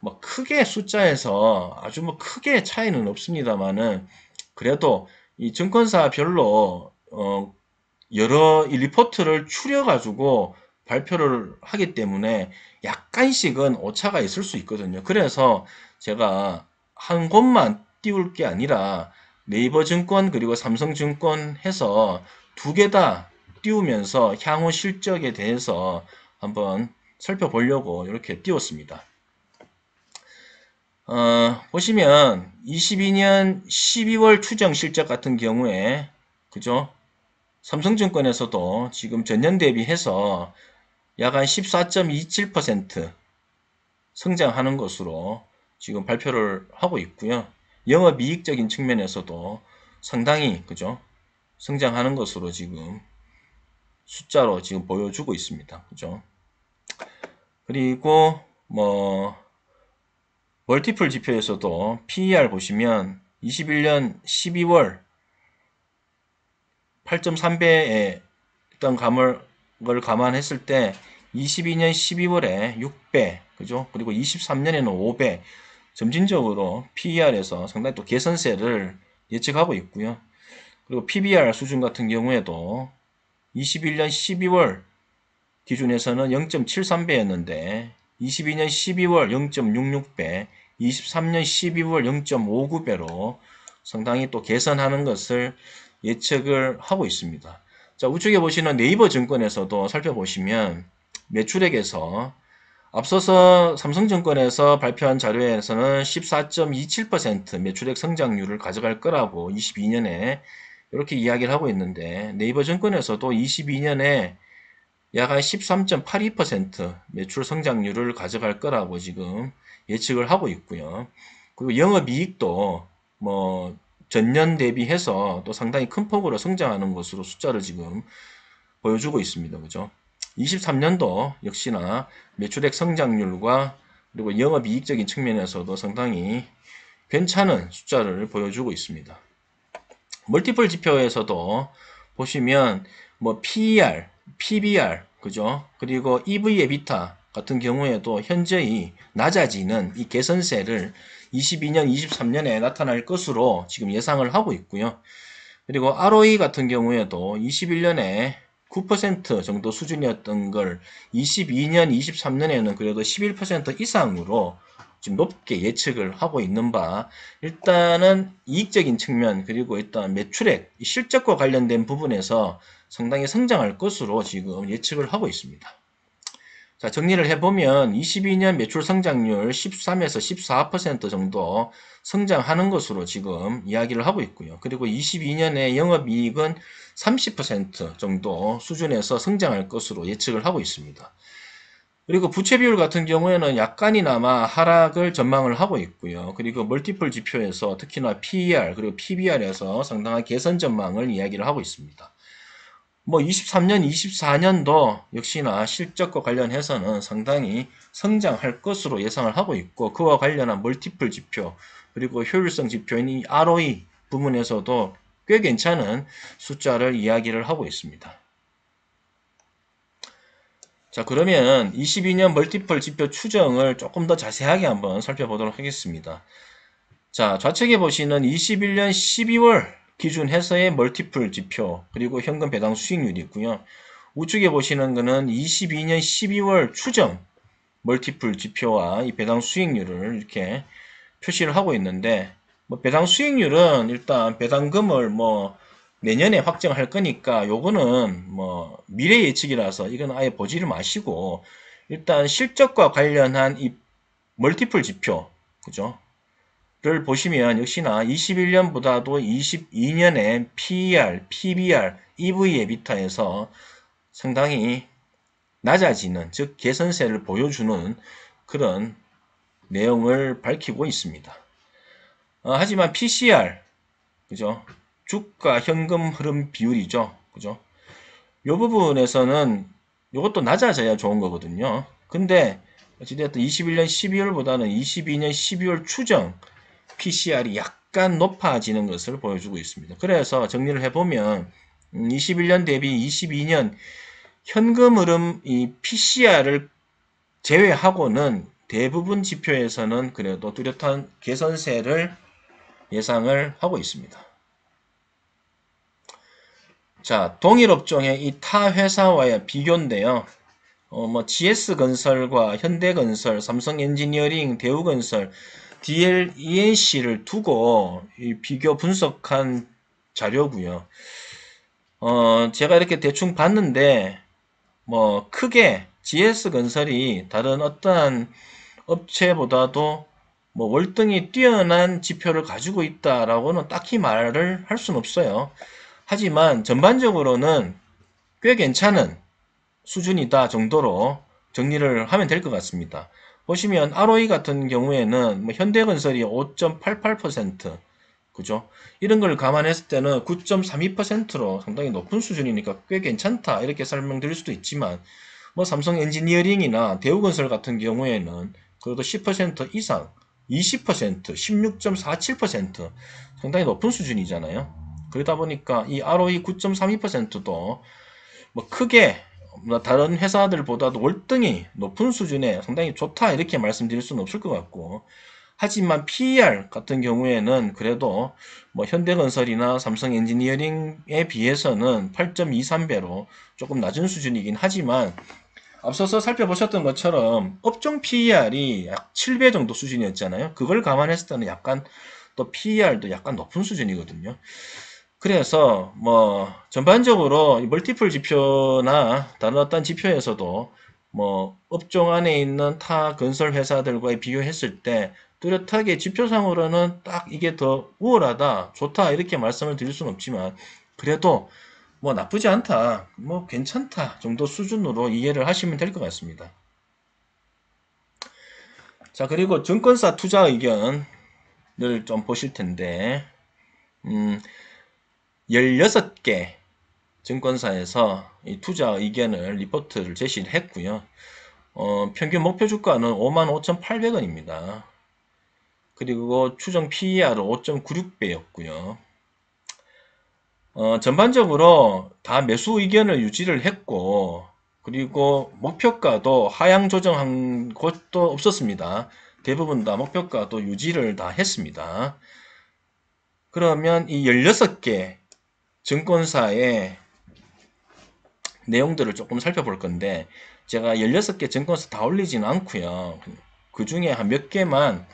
뭐 크게 숫자에서 아주 뭐 크게 차이는 없습니다만은, 그래도 이 증권사별로 여러 이 리포트를 추려가지고 발표를 하기 때문에 약간씩은 오차가 있을 수 있거든요. 그래서 제가 한 곳만 띄울 게 아니라 네이버 증권 그리고 삼성증권 해서 두 개 다 띄우면서 향후 실적에 대해서 한번 살펴보려고 이렇게 띄웠습니다. 보시면 22년 12월 추정 실적 같은 경우에, 그죠? 삼성증권에서도 지금 전년 대비해서 약 한 14.27% 성장하는 것으로 지금 발표를 하고 있고요. 영업이익적인 측면에서도 상당히, 그죠? 성장하는 것으로 지금 숫자로 지금 보여주고 있습니다. 그죠? 그리고 뭐 멀티플 지표에서도 PER 보시면 21년 12월 8.3배의 어떤 걸 감안했을 때 22년 12월에 6배, 그죠? 그리고 23년에는 5배, 점진적으로 PER에서 상당히 또 개선세를 예측하고 있고요. 그리고 PBR 수준 같은 경우에도 21년 12월 기준에서는 0.73배였는데 22년 12월 0.66배, 23년 12월 0.59배로 상당히 또 개선하는 것을 예측을 하고 있습니다. 자, 우측에 보시는 네이버 증권에서도 살펴보시면 매출액에서 앞서서 삼성증권에서 발표한 자료에서는 14.27% 매출액 성장률을 가져갈 거라고 22년에 이렇게 이야기를 하고 있는데, 네이버 증권에서도 22년에 약 한 13.82% 매출 성장률을 가져갈 거라고 지금 예측을 하고 있고요. 그리고 영업이익도 뭐 전년 대비해서 또 상당히 큰 폭으로 성장하는 것으로 숫자를 지금 보여주고 있습니다. 그죠? 23년도 역시나 매출액 성장률과 그리고 영업이익적인 측면에서도 상당히 괜찮은 숫자를 보여주고 있습니다. 멀티플 지표에서도 보시면 뭐 PER, PBR, 그죠? 그리고 EV 에비타 같은 경우에도 현저히 낮아지는 이 개선세를 22년, 23년에 나타날 것으로 지금 예상을 하고 있고요. 그리고 ROE 같은 경우에도 21년에 9% 정도 수준이었던 걸 22년, 23년에는 그래도 11% 이상으로 좀 높게 예측을 하고 있는 바, 일단은 이익적인 측면 그리고 일단 매출액, 실적과 관련된 부분에서 상당히 성장할 것으로 지금 예측을 하고 있습니다. 자, 정리를 해보면 22년 매출 성장률 13에서 14% 정도 성장하는 것으로 지금 이야기를 하고 있고요. 그리고 22년에 영업이익은 30% 정도 수준에서 성장할 것으로 예측을 하고 있습니다. 그리고 부채 비율 같은 경우에는 약간이나마 하락을 전망을 하고 있고요. 그리고 멀티플 지표에서 특히나 PER 그리고 PBR에서 상당한 개선 전망을 이야기를 하고 있습니다. 뭐 23년, 24년도 역시나 실적과 관련해서는 상당히 성장할 것으로 예상을 하고 있고, 그와 관련한 멀티플 지표 그리고 효율성 지표인 이 ROE 부분에서도 꽤 괜찮은 숫자를 이야기를 하고 있습니다. 자, 그러면 22년 멀티플 지표 추정을 조금 더 자세하게 한번 살펴보도록 하겠습니다. 자, 좌측에 보시는 21년 12월 기준 해서의 멀티플 지표 그리고 현금 배당 수익률이 있고요. 우측에 보시는 거는 22년 12월 추정 멀티플 지표와 이 배당 수익률을 이렇게 표시를 하고 있는데, 뭐 배당 수익률은 일단 배당금을 뭐 내년에 확정할 거니까 요거는 뭐 미래 예측이라서 이건 아예 보지를 마시고, 일단 실적과 관련한 이 멀티플 지표, 그죠? 를 보시면 역시나 21년보다도 22년에 PER, PBR, EV 에비타에서 상당히 낮아지는, 즉 개선세를 보여주는 그런 내용을 밝히고 있습니다. 하지만 PCR, 그죠? 주가 현금 흐름 비율이죠. 그죠? 이 부분에서는 이것도 낮아져야 좋은 거거든요. 근데 어찌됐든 21년 12월보다는 22년 12월 추정 PCR이 약간 높아지는 것을 보여주고 있습니다. 그래서 정리를 해보면 21년 대비 22년 현금 흐름 이 PCR을 제외하고는 대부분 지표에서는 그래도 뚜렷한 개선세를 예상을 하고 있습니다. 자, 동일 업종의 이 타 회사와의 비교인데요. GS건설과 현대건설, 삼성엔지니어링, 대우건설, DLENC를 두고 비교 분석한 자료고요. 제가 이렇게 대충 봤는데 크게 GS건설이 다른 어떠한 업체보다도 월등히 뛰어난 지표를 가지고 있다라고는 딱히 말을 할 수는 없어요. 하지만 전반적으로는 꽤 괜찮은 수준이다 정도로 정리를 하면 될 것 같습니다. 보시면 ROE 같은 경우에는 현대건설이 5.88%, 그죠? 이런 걸 감안했을 때는 9.32%로 상당히 높은 수준이니까 꽤 괜찮다 이렇게 설명드릴 수도 있지만 삼성 엔지니어링이나 대우건설 같은 경우에는 그래도 10% 이상, 20%, 16.47% 상당히 높은 수준이잖아요. 그러다 보니까 이 ROE 9.32%도 크게 다른 회사들보다도 월등히 높은 수준에 상당히 좋다 이렇게 말씀드릴 수는 없을 것 같고, 하지만 PER 같은 경우에는 그래도 현대건설이나 삼성엔지니어링에 비해서는 8.23배로 조금 낮은 수준이긴 하지만 앞서서 살펴보셨던 것처럼 업종 PER이 약 7배 정도 수준이었잖아요. 그걸 감안했을 때는 약간 또 PER도 약간 높은 수준이거든요. 그래서 전반적으로 멀티플 지표나 다른 어떤 지표에서도 업종 안에 있는 타 건설 회사들과 비교했을 때 뚜렷하게 지표상으로는 딱 이게 더 우월하다, 좋다 이렇게 말씀을 드릴 수는 없지만 그래도 나쁘지 않다, 괜찮다 정도 수준으로 이해를 하시면 될 것 같습니다. 자, 그리고 증권사 투자 의견을 좀 보실 텐데 16개 증권사에서 이 투자 의견을 리포트를 제시를 했고요. 평균 목표 주가는 55,800원입니다. 그리고 추정 PER은 5.96배였고요. 전반적으로 다 매수 의견을 유지를 했고, 그리고 목표가도 하향 조정한 곳도 없었습니다. 대부분 다 목표가도 유지를 다 했습니다. 그러면 이 16개 증권사의 내용들을 조금 살펴볼 건데, 제가 16개 증권사 다 올리지는 않고요. 그 중에 한 몇 개만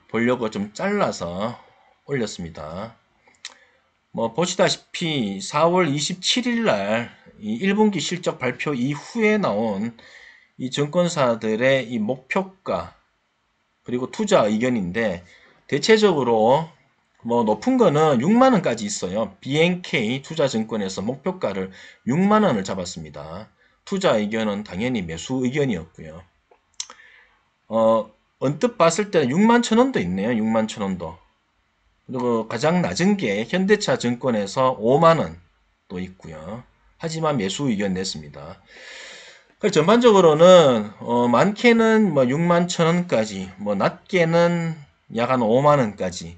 보려고 좀 잘라서 올렸습니다. 보시다시피 4월 27일 날 이 1분기 실적 발표 이후에 나온 이 증권사들의 이 목표가 그리고 투자 의견인데, 대체적으로 높은 거는 6만원까지 있어요. BNK 투자증권에서 목표가를 6만원을 잡았습니다. 투자 의견은 당연히 매수 의견이었고요. 언뜻 봤을 때는 6만 천원도 있네요. 6만 천원도. 그리고 가장 낮은 게 현대차 증권에서 5만원도 있고요. 하지만 매수 의견 냈습니다. 전반적으로는 많게는 6만 천원까지, 낮게는 약 한 5만원까지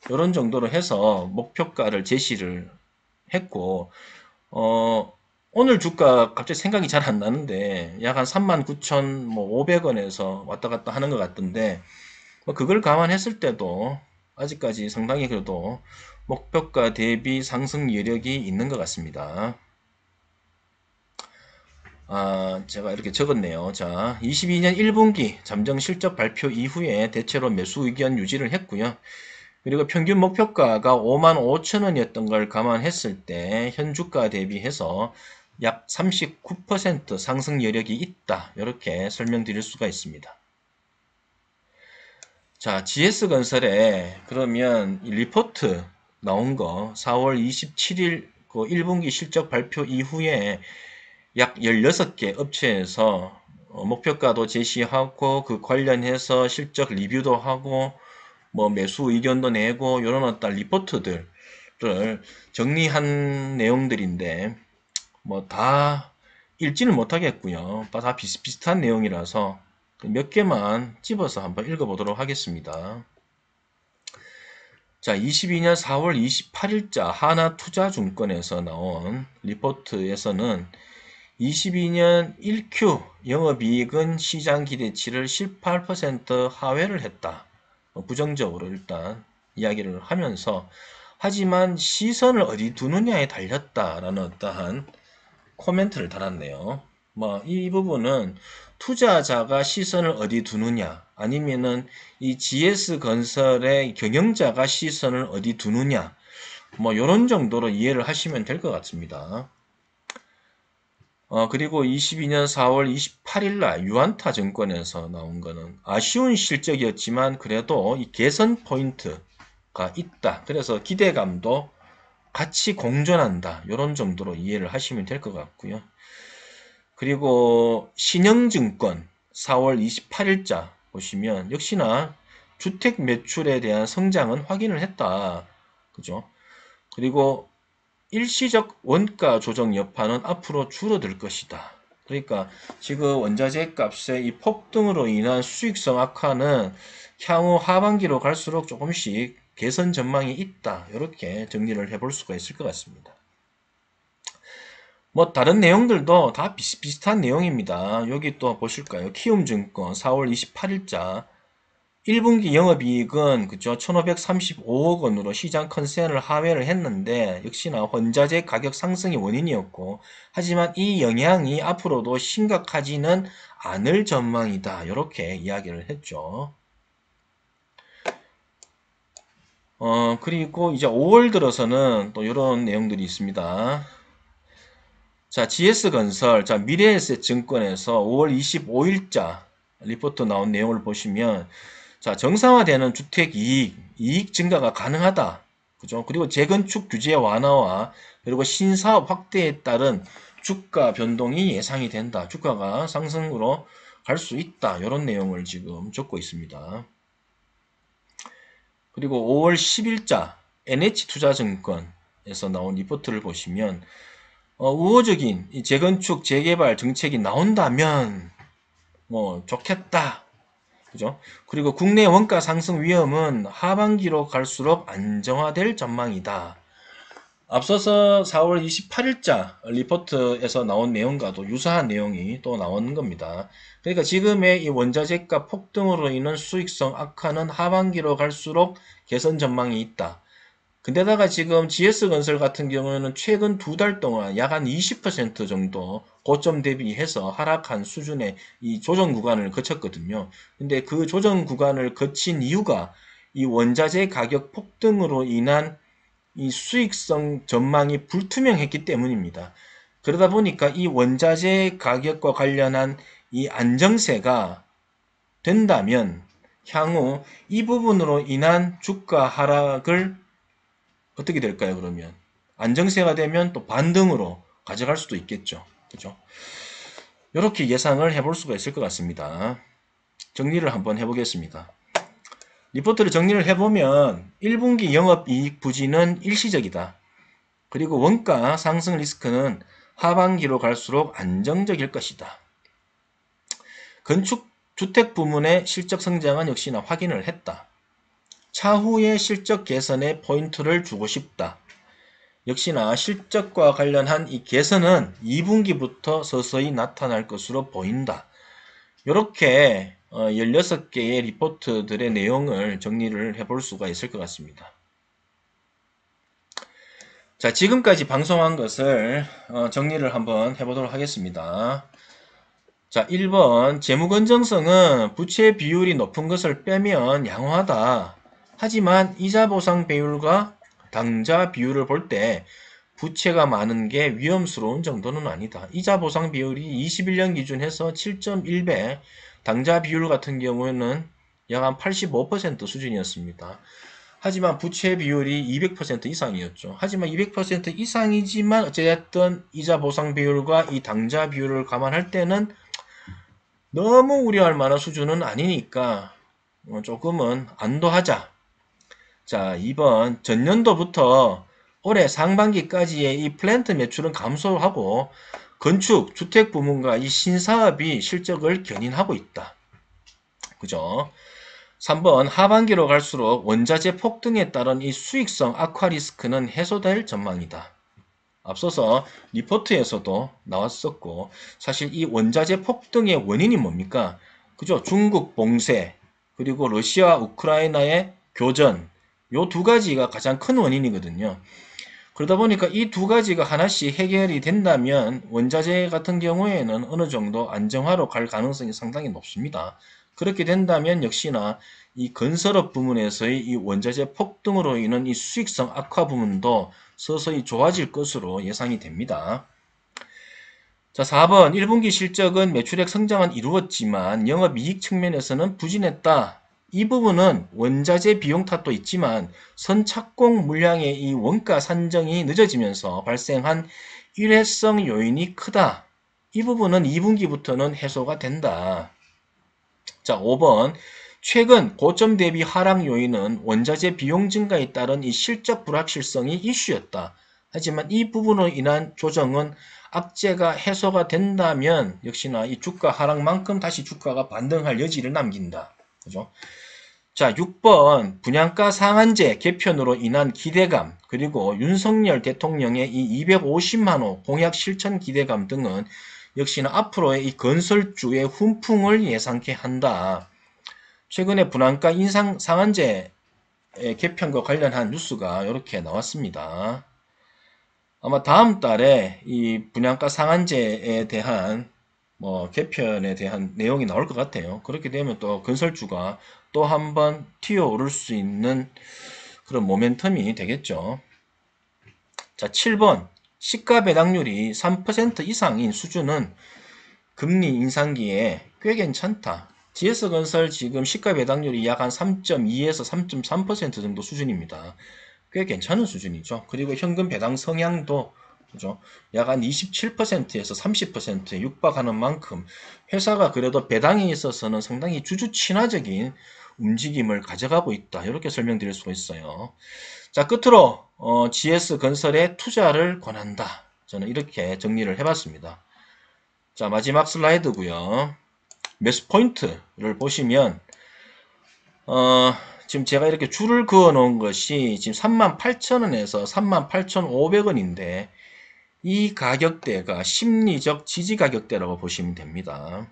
이런 정도로 해서 목표가를 제시를 했고, 오늘 주가 갑자기 생각이 잘 안 나는데 약 한 39,500원에서 왔다 갔다 하는 것 같던데, 그걸 감안했을 때도 아직까지 상당히 그래도 목표가 대비 상승 여력이 있는 것 같습니다. 제가 이렇게 적었네요. 자, 22년 1분기 잠정 실적 발표 이후에 대체로 매수 의견 유지를 했고요. 그리고 평균 목표가가 55,000원이었던 걸 감안했을 때 현주가 대비해서 약 39% 상승 여력이 있다. 이렇게 설명드릴 수가 있습니다. 자, GS건설에 그러면 이 리포트 나온 거 4월 27일 그 1분기 실적 발표 이후에 약 16개 업체에서 목표가도 제시하고 그 관련해서 실적 리뷰도 하고 뭐 매수 의견도 내고 이런 어떤 리포트들을 정리한 내용들인데 뭐 다 읽지는 못하겠고요. 다 비슷비슷한 내용이라서 몇 개만 집어서 한번 읽어보도록 하겠습니다. 자, 22년 4월 28일자 하나투자증권에서 나온 리포트에서는 22년 1Q 영업이익은 시장 기대치를 18% 하회를 했다. 부정적으로 일단 이야기를 하면서 하지만 시선을 어디 두느냐에 달렸다라는 어떠한 코멘트를 달았네요. 뭐 이 부분은 투자자가 시선을 어디 두느냐 아니면은 이 GS건설의 경영자가 시선을 어디 두느냐 뭐 이런 정도로 이해를 하시면 될 것 같습니다. 그리고 22년 4월 28일 날 유안타증권에서 나온 거는 아쉬운 실적이었지만 그래도 이 개선 포인트가 있다. 그래서 기대감도 같이 공존한다. 이런 정도로 이해를 하시면 될 것 같고요. 그리고 신영증권 4월 28일자 보시면 역시나 주택 매출에 대한 성장은 확인을 했다. 그죠? 그리고 일시적 원가 조정 여파는 앞으로 줄어들 것이다. 그러니까 지금 원자재 값의 이 폭등으로 인한 수익성 악화는 향후 하반기로 갈수록 조금씩 개선 전망이 있다. 이렇게 정리를 해볼 수가 있을 것 같습니다. 뭐 다른 내용들도 다 비슷비슷한 내용입니다. 여기 또 보실까요? 키움증권 4월 28일자 1분기 영업이익은 그죠 1535억 원으로 시장 컨센을 하회를 했는데 역시나 원자재 가격 상승이 원인이었고 하지만 이 영향이 앞으로도 심각하지는 않을 전망이다. 이렇게 이야기를 했죠. 그리고 이제 5월 들어서는 또 이런 내용들이 있습니다. 자, GS건설, 자, 미래에셋증권에서 5월 25일자 리포트 나온 내용을 보시면 자, 정상화되는 주택 이익 증가가 가능하다. 그죠? 그리고 재건축 규제 완화와 그리고 신사업 확대에 따른 주가 변동이 예상이 된다. 주가가 상승으로 갈 수 있다. 이런 내용을 지금 적고 있습니다. 그리고 5월 10일자 NH투자증권에서 나온 리포트를 보시면 우호적인 이 재건축 재개발 정책이 나온다면 뭐 좋겠다. 그죠? 그리고 국내 원가 상승 위험은 하반기로 갈수록 안정화될 전망이다. 앞서서 4월 28일자 리포트에서 나온 내용과도 유사한 내용이 또 나오는 겁니다. 그러니까 지금의 이 원자재가 폭등으로 인한 수익성 악화는 하반기로 갈수록 개선 전망이 있다. 근데다가 지금 GS건설 같은 경우에는 최근 2달 동안 약 한 20% 정도 고점 대비해서 하락한 수준의 이 조정 구간을 거쳤거든요. 근데 그 조정 구간을 거친 이유가 이 원자재 가격 폭등으로 인한 이 수익성 전망이 불투명했기 때문입니다. 그러다 보니까 이 원자재 가격과 관련한 이 안정세가 된다면 향후 이 부분으로 인한 주가 하락을 어떻게 될까요, 그러면? 안정세가 되면 또 반등으로 가져갈 수도 있겠죠. 그죠? 이렇게 예상을 해볼 수가 있을 것 같습니다. 정리를 한번 해보겠습니다. 리포트를 정리를 해보면 1분기 영업이익 부진은 일시적이다. 그리고 원가 상승 리스크는 하반기로 갈수록 안정적일 것이다. 건축 주택 부문의 실적 성장은 역시나 확인을 했다. 차후의 실적 개선에 포인트를 주고 싶다. 역시나 실적과 관련한 이 개선은 2분기부터 서서히 나타날 것으로 보인다. 이렇게 16개의 리포트들의 내용을 정리를 해볼 수가 있을 것 같습니다. 자, 지금까지 방송한 것을 정리를 한번 해보도록 하겠습니다. 자, 1번 재무건전성은 부채 비율이 높은 것을 빼면 양호하다. 하지만 이자 보상 비율과 당좌 비율을 볼 때 부채가 많은 게 위험스러운 정도는 아니다. 이자 보상 비율이 21년 기준해서 7.1배, 당좌 비율 같은 경우에는 약 한 85% 수준이었습니다. 하지만 부채 비율이 200% 이상이었죠. 하지만 200% 이상이지만 어쨌든 이자 보상 비율과 이 당좌 비율을 감안할 때는 너무 우려할 만한 수준은 아니니까 조금은 안도하자. 자, 2번 전년도부터 올해 상반기까지의 이 플랜트 매출은 감소하고 건축, 주택 부문과 이 신사업이 실적을 견인하고 있다. 그죠? 3번 하반기로 갈수록 원자재 폭등에 따른 이 수익성 악화 리스크는 해소될 전망이다. 앞서서 리포트에서도 나왔었고 사실 이 원자재 폭등의 원인이 뭡니까? 그죠? 중국 봉쇄 그리고 러시아와 우크라이나의 교전 요 두 가지가 가장 큰 원인이거든요. 그러다 보니까 이 두 가지가 하나씩 해결이 된다면 원자재 같은 경우에는 어느 정도 안정화로 갈 가능성이 상당히 높습니다. 그렇게 된다면 역시나 이 건설업 부문에서의 이 원자재 폭등으로 인한 이 수익성 악화 부문도 서서히 좋아질 것으로 예상이 됩니다. 자, 4번 1분기 실적은 매출액 성장은 이루었지만 영업이익 측면에서는 부진했다. 이 부분은 원자재 비용 탓도 있지만 선착공 물량의 이 원가 산정이 늦어지면서 발생한 일회성 요인이 크다. 이 부분은 2분기부터는 해소가 된다. 자, 5번 최근 고점 대비 하락 요인은 원자재 비용 증가에 따른 이 실적 불확실성이 이슈였다. 하지만 이 부분으로 인한 조정은 악재가 해소가 된다면 역시나 이 주가 하락만큼 다시 주가가 반등할 여지를 남긴다. 그죠? 자, 6번 분양가 상한제 개편으로 인한 기대감 그리고 윤석열 대통령의 이 250만호 공약 실천 기대감 등은 역시나 앞으로의 이 건설주의 훈풍을 예상케 한다. 최근에 분양가 인상 상한제 개편과 관련한 뉴스가 이렇게 나왔습니다. 아마 다음 달에 이 분양가 상한제에 대한 개편에 대한 내용이 나올 것 같아요. 그렇게 되면 또 건설주가 또 한 번 튀어오를 수 있는 그런 모멘텀이 되겠죠. 자, 7번 시가 배당률이 3% 이상인 수준은 금리 인상기에 꽤 괜찮다. GS건설 지금 시가 배당률이 약 한 3.2에서 3.3% 정도 수준입니다. 꽤 괜찮은 수준이죠. 그리고 현금 배당 성향도 그죠? 약 한 27%에서 30%에 육박하는 만큼 회사가 그래도 배당에 있어서는 상당히 주주 친화적인 움직임을 가져가고 있다. 이렇게 설명드릴 수가 있어요. 자, 끝으로 GS건설에 투자를 권한다. 저는 이렇게 정리를 해봤습니다. 자, 마지막 슬라이드고요. 매수 포인트를 보시면 지금 제가 이렇게 줄을 그어 놓은 것이 지금 38,000원에서 38,500원인데 이 가격대가 심리적 지지 가격대라고 보시면 됩니다.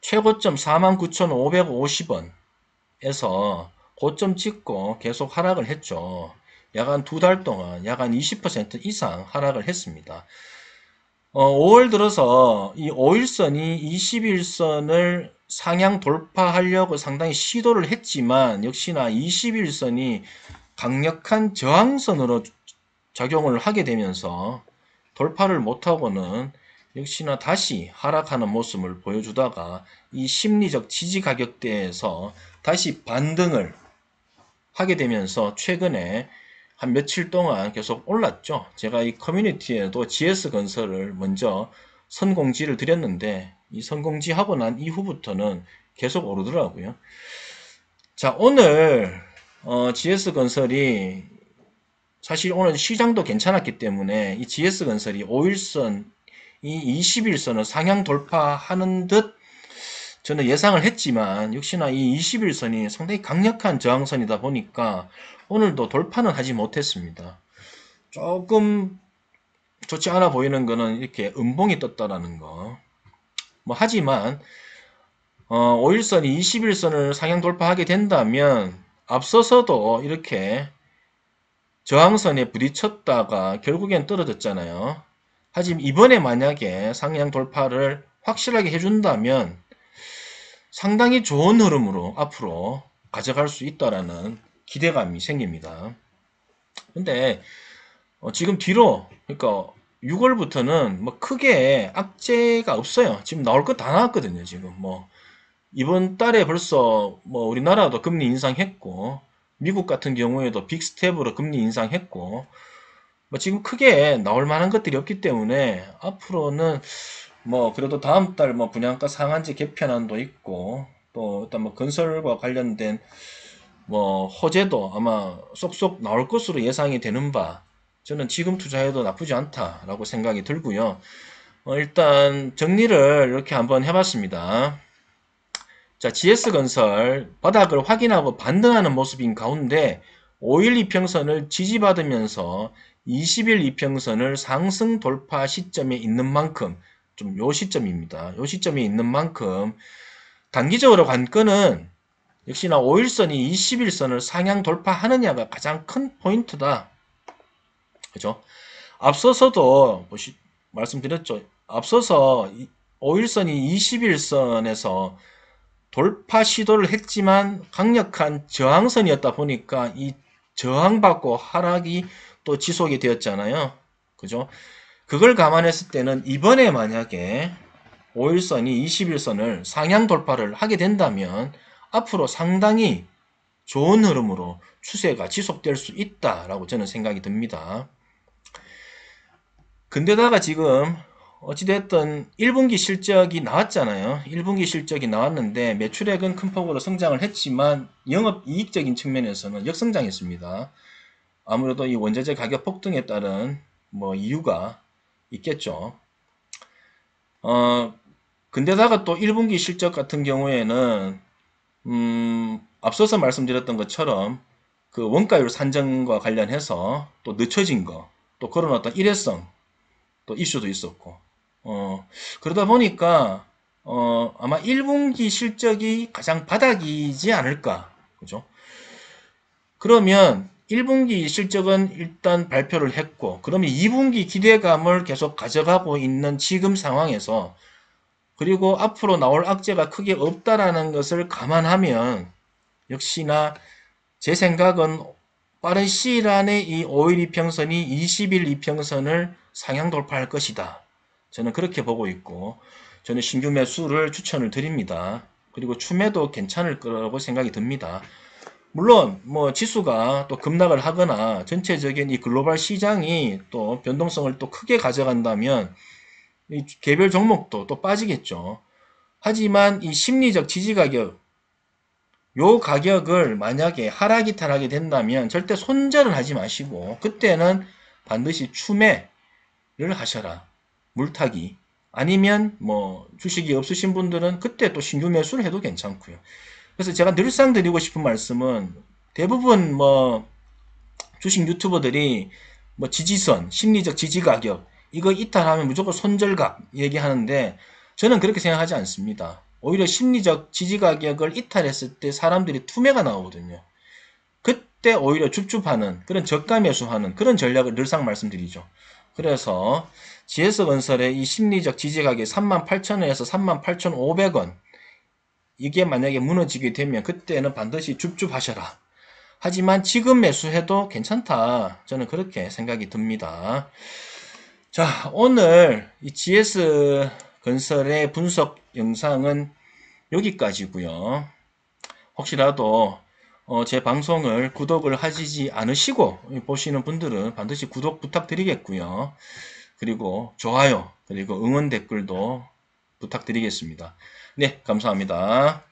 최고점 49,550원에서 고점 찍고 계속 하락을 했죠. 약 한 두 달 동안 약 한 20% 이상 하락을 했습니다. 5월 들어서 이 5일선이 21선을 상향 돌파하려고 상당히 시도를 했지만 역시나 21선이 강력한 저항선으로 작용을 하게 되면서 돌파를 못하고는 역시나 다시 하락하는 모습을 보여주다가 이 심리적 지지 가격대에서 다시 반등을 하게 되면서 최근에 한 며칠 동안 계속 올랐죠. 제가 이 커뮤니티에도 GS건설을 먼저 선공지를 드렸는데 이 선공지하고 난 이후부터는 계속 오르더라고요. 자, 오늘 GS건설이 사실 오늘 시장도 괜찮았기 때문에 이 GS건설이 5일선, 이 21선을 상향 돌파하는 듯 저는 예상을 했지만 역시나 이 21선이 상당히 강력한 저항선이다 보니까 오늘도 돌파는 하지 못했습니다. 조금 좋지 않아 보이는 거는 이렇게 음봉이 떴다라는 거. 하지만 5일선이 21선을 상향 돌파하게 된다면 앞서서도 이렇게 저항선에 부딪혔다가 결국엔 떨어졌잖아요. 하지만 이번에 만약에 상향 돌파를 확실하게 해준다면 상당히 좋은 흐름으로 앞으로 가져갈 수 있다라는 기대감이 생깁니다. 근데 지금 뒤로 그러니까 6월부터는 뭐 크게 악재가 없어요. 지금 나올 거 다 나왔거든요. 지금 뭐 이번 달에 벌써 뭐 우리나라도 금리 인상했고, 미국 같은 경우에도 빅스텝으로 금리 인상했고, 뭐 지금 크게 나올 만한 것들이 없기 때문에 앞으로는 뭐 그래도 다음 달 뭐 분양가 상한제 개편안도 있고, 또 일단 뭐 건설과 관련된 뭐 호재도 아마 쏙쏙 나올 것으로 예상이 되는 바, 저는 지금 투자해도 나쁘지 않다라고 생각이 들고요. 일단 정리를 이렇게 한번 해봤습니다. 자, GS건설 바닥을 확인하고 반등하는 모습인 가운데 5일 이평선을 지지받으면서 20일 이평선을 상승 돌파 시점에 있는 만큼, 좀 요 시점입니다. 요 시점에 있는 만큼 단기적으로 관건은 역시나 5일선이 21선을 상향 돌파하느냐가 가장 큰 포인트다. 그죠? 앞서서도 말씀드렸죠. 앞서서 5일선이 21선에서 돌파 시도를 했지만 강력한 저항선이었다 보니까 이 저항받고 하락이 또 지속이 되었잖아요. 그죠? 그걸 감안했을 때는 이번에 만약에 5일선이 21선을 상향 돌파를 하게 된다면 앞으로 상당히 좋은 흐름으로 추세가 지속될 수 있다라고 저는 생각이 듭니다. 근데다가 지금 어찌됐든 1분기 실적이 나왔잖아요. 1분기 실적이 나왔는데 매출액은 큰 폭으로 성장을 했지만 영업이익적인 측면에서는 역성장했습니다. 아무래도 이 원자재 가격 폭등에 따른 뭐 이유가 있겠죠. 근데다가 또 1분기 실적 같은 경우에는 앞서서 말씀드렸던 것처럼 그 원가율 산정과 관련해서 또 늦춰진 거, 또 그런 어떤 일회성 또 이슈도 있었고, 그러다 보니까, 아마 1분기 실적이 가장 바닥이지 않을까. 그죠? 그러면 1분기 실적은 일단 발표를 했고, 그러면 2분기 기대감을 계속 가져가고 있는 지금 상황에서, 그리고 앞으로 나올 악재가 크게 없다라는 것을 감안하면, 역시나 제 생각은 빠른 시일 안에 이 5일 이평선이 20일 이평선을 상향 돌파할 것이다. 저는 그렇게 보고 있고, 저는 신규 매수를 추천을 드립니다. 그리고 추매도 괜찮을 거라고 생각이 듭니다. 물론 뭐 지수가 또 급락을 하거나 전체적인 이 글로벌 시장이 또 변동성을 또 크게 가져간다면 이 개별 종목도 또 빠지겠죠. 하지만 이 심리적 지지 가격, 요 가격을 만약에 하락 이탈하게 된다면 절대 손절은 하지 마시고 그때는 반드시 추매를 하셔라. 물타기. 아니면 뭐 주식이 없으신 분들은 그때 또 신규 매수를 해도 괜찮고요. 그래서 제가 늘상 드리고 싶은 말씀은 대부분 뭐 주식 유튜버들이 뭐 지지선, 심리적 지지 가격 이거 이탈하면 무조건 손절각 얘기하는데 저는 그렇게 생각하지 않습니다. 오히려 심리적 지지 가격을 이탈했을 때 사람들이 투매가 나오거든요. 그때 오히려 줍줍하는 그런 저가 매수하는 그런 전략을 늘상 말씀드리죠. 그래서 GS건설의 이 심리적 지지 가격 38,000원에서 38,500원 이게 만약에 무너지게 되면 그때는 반드시 줍줍하셔라. 하지만 지금 매수해도 괜찮다. 저는 그렇게 생각이 듭니다. 자, 오늘 이 GS건설의 분석 영상은 여기까지고요. 혹시라도 제 방송을 구독을 하시지 않으시고 보시는 분들은 반드시 구독 부탁드리겠고요. 그리고 좋아요, 그리고 응원 댓글도 부탁드리겠습니다. 네, 감사합니다.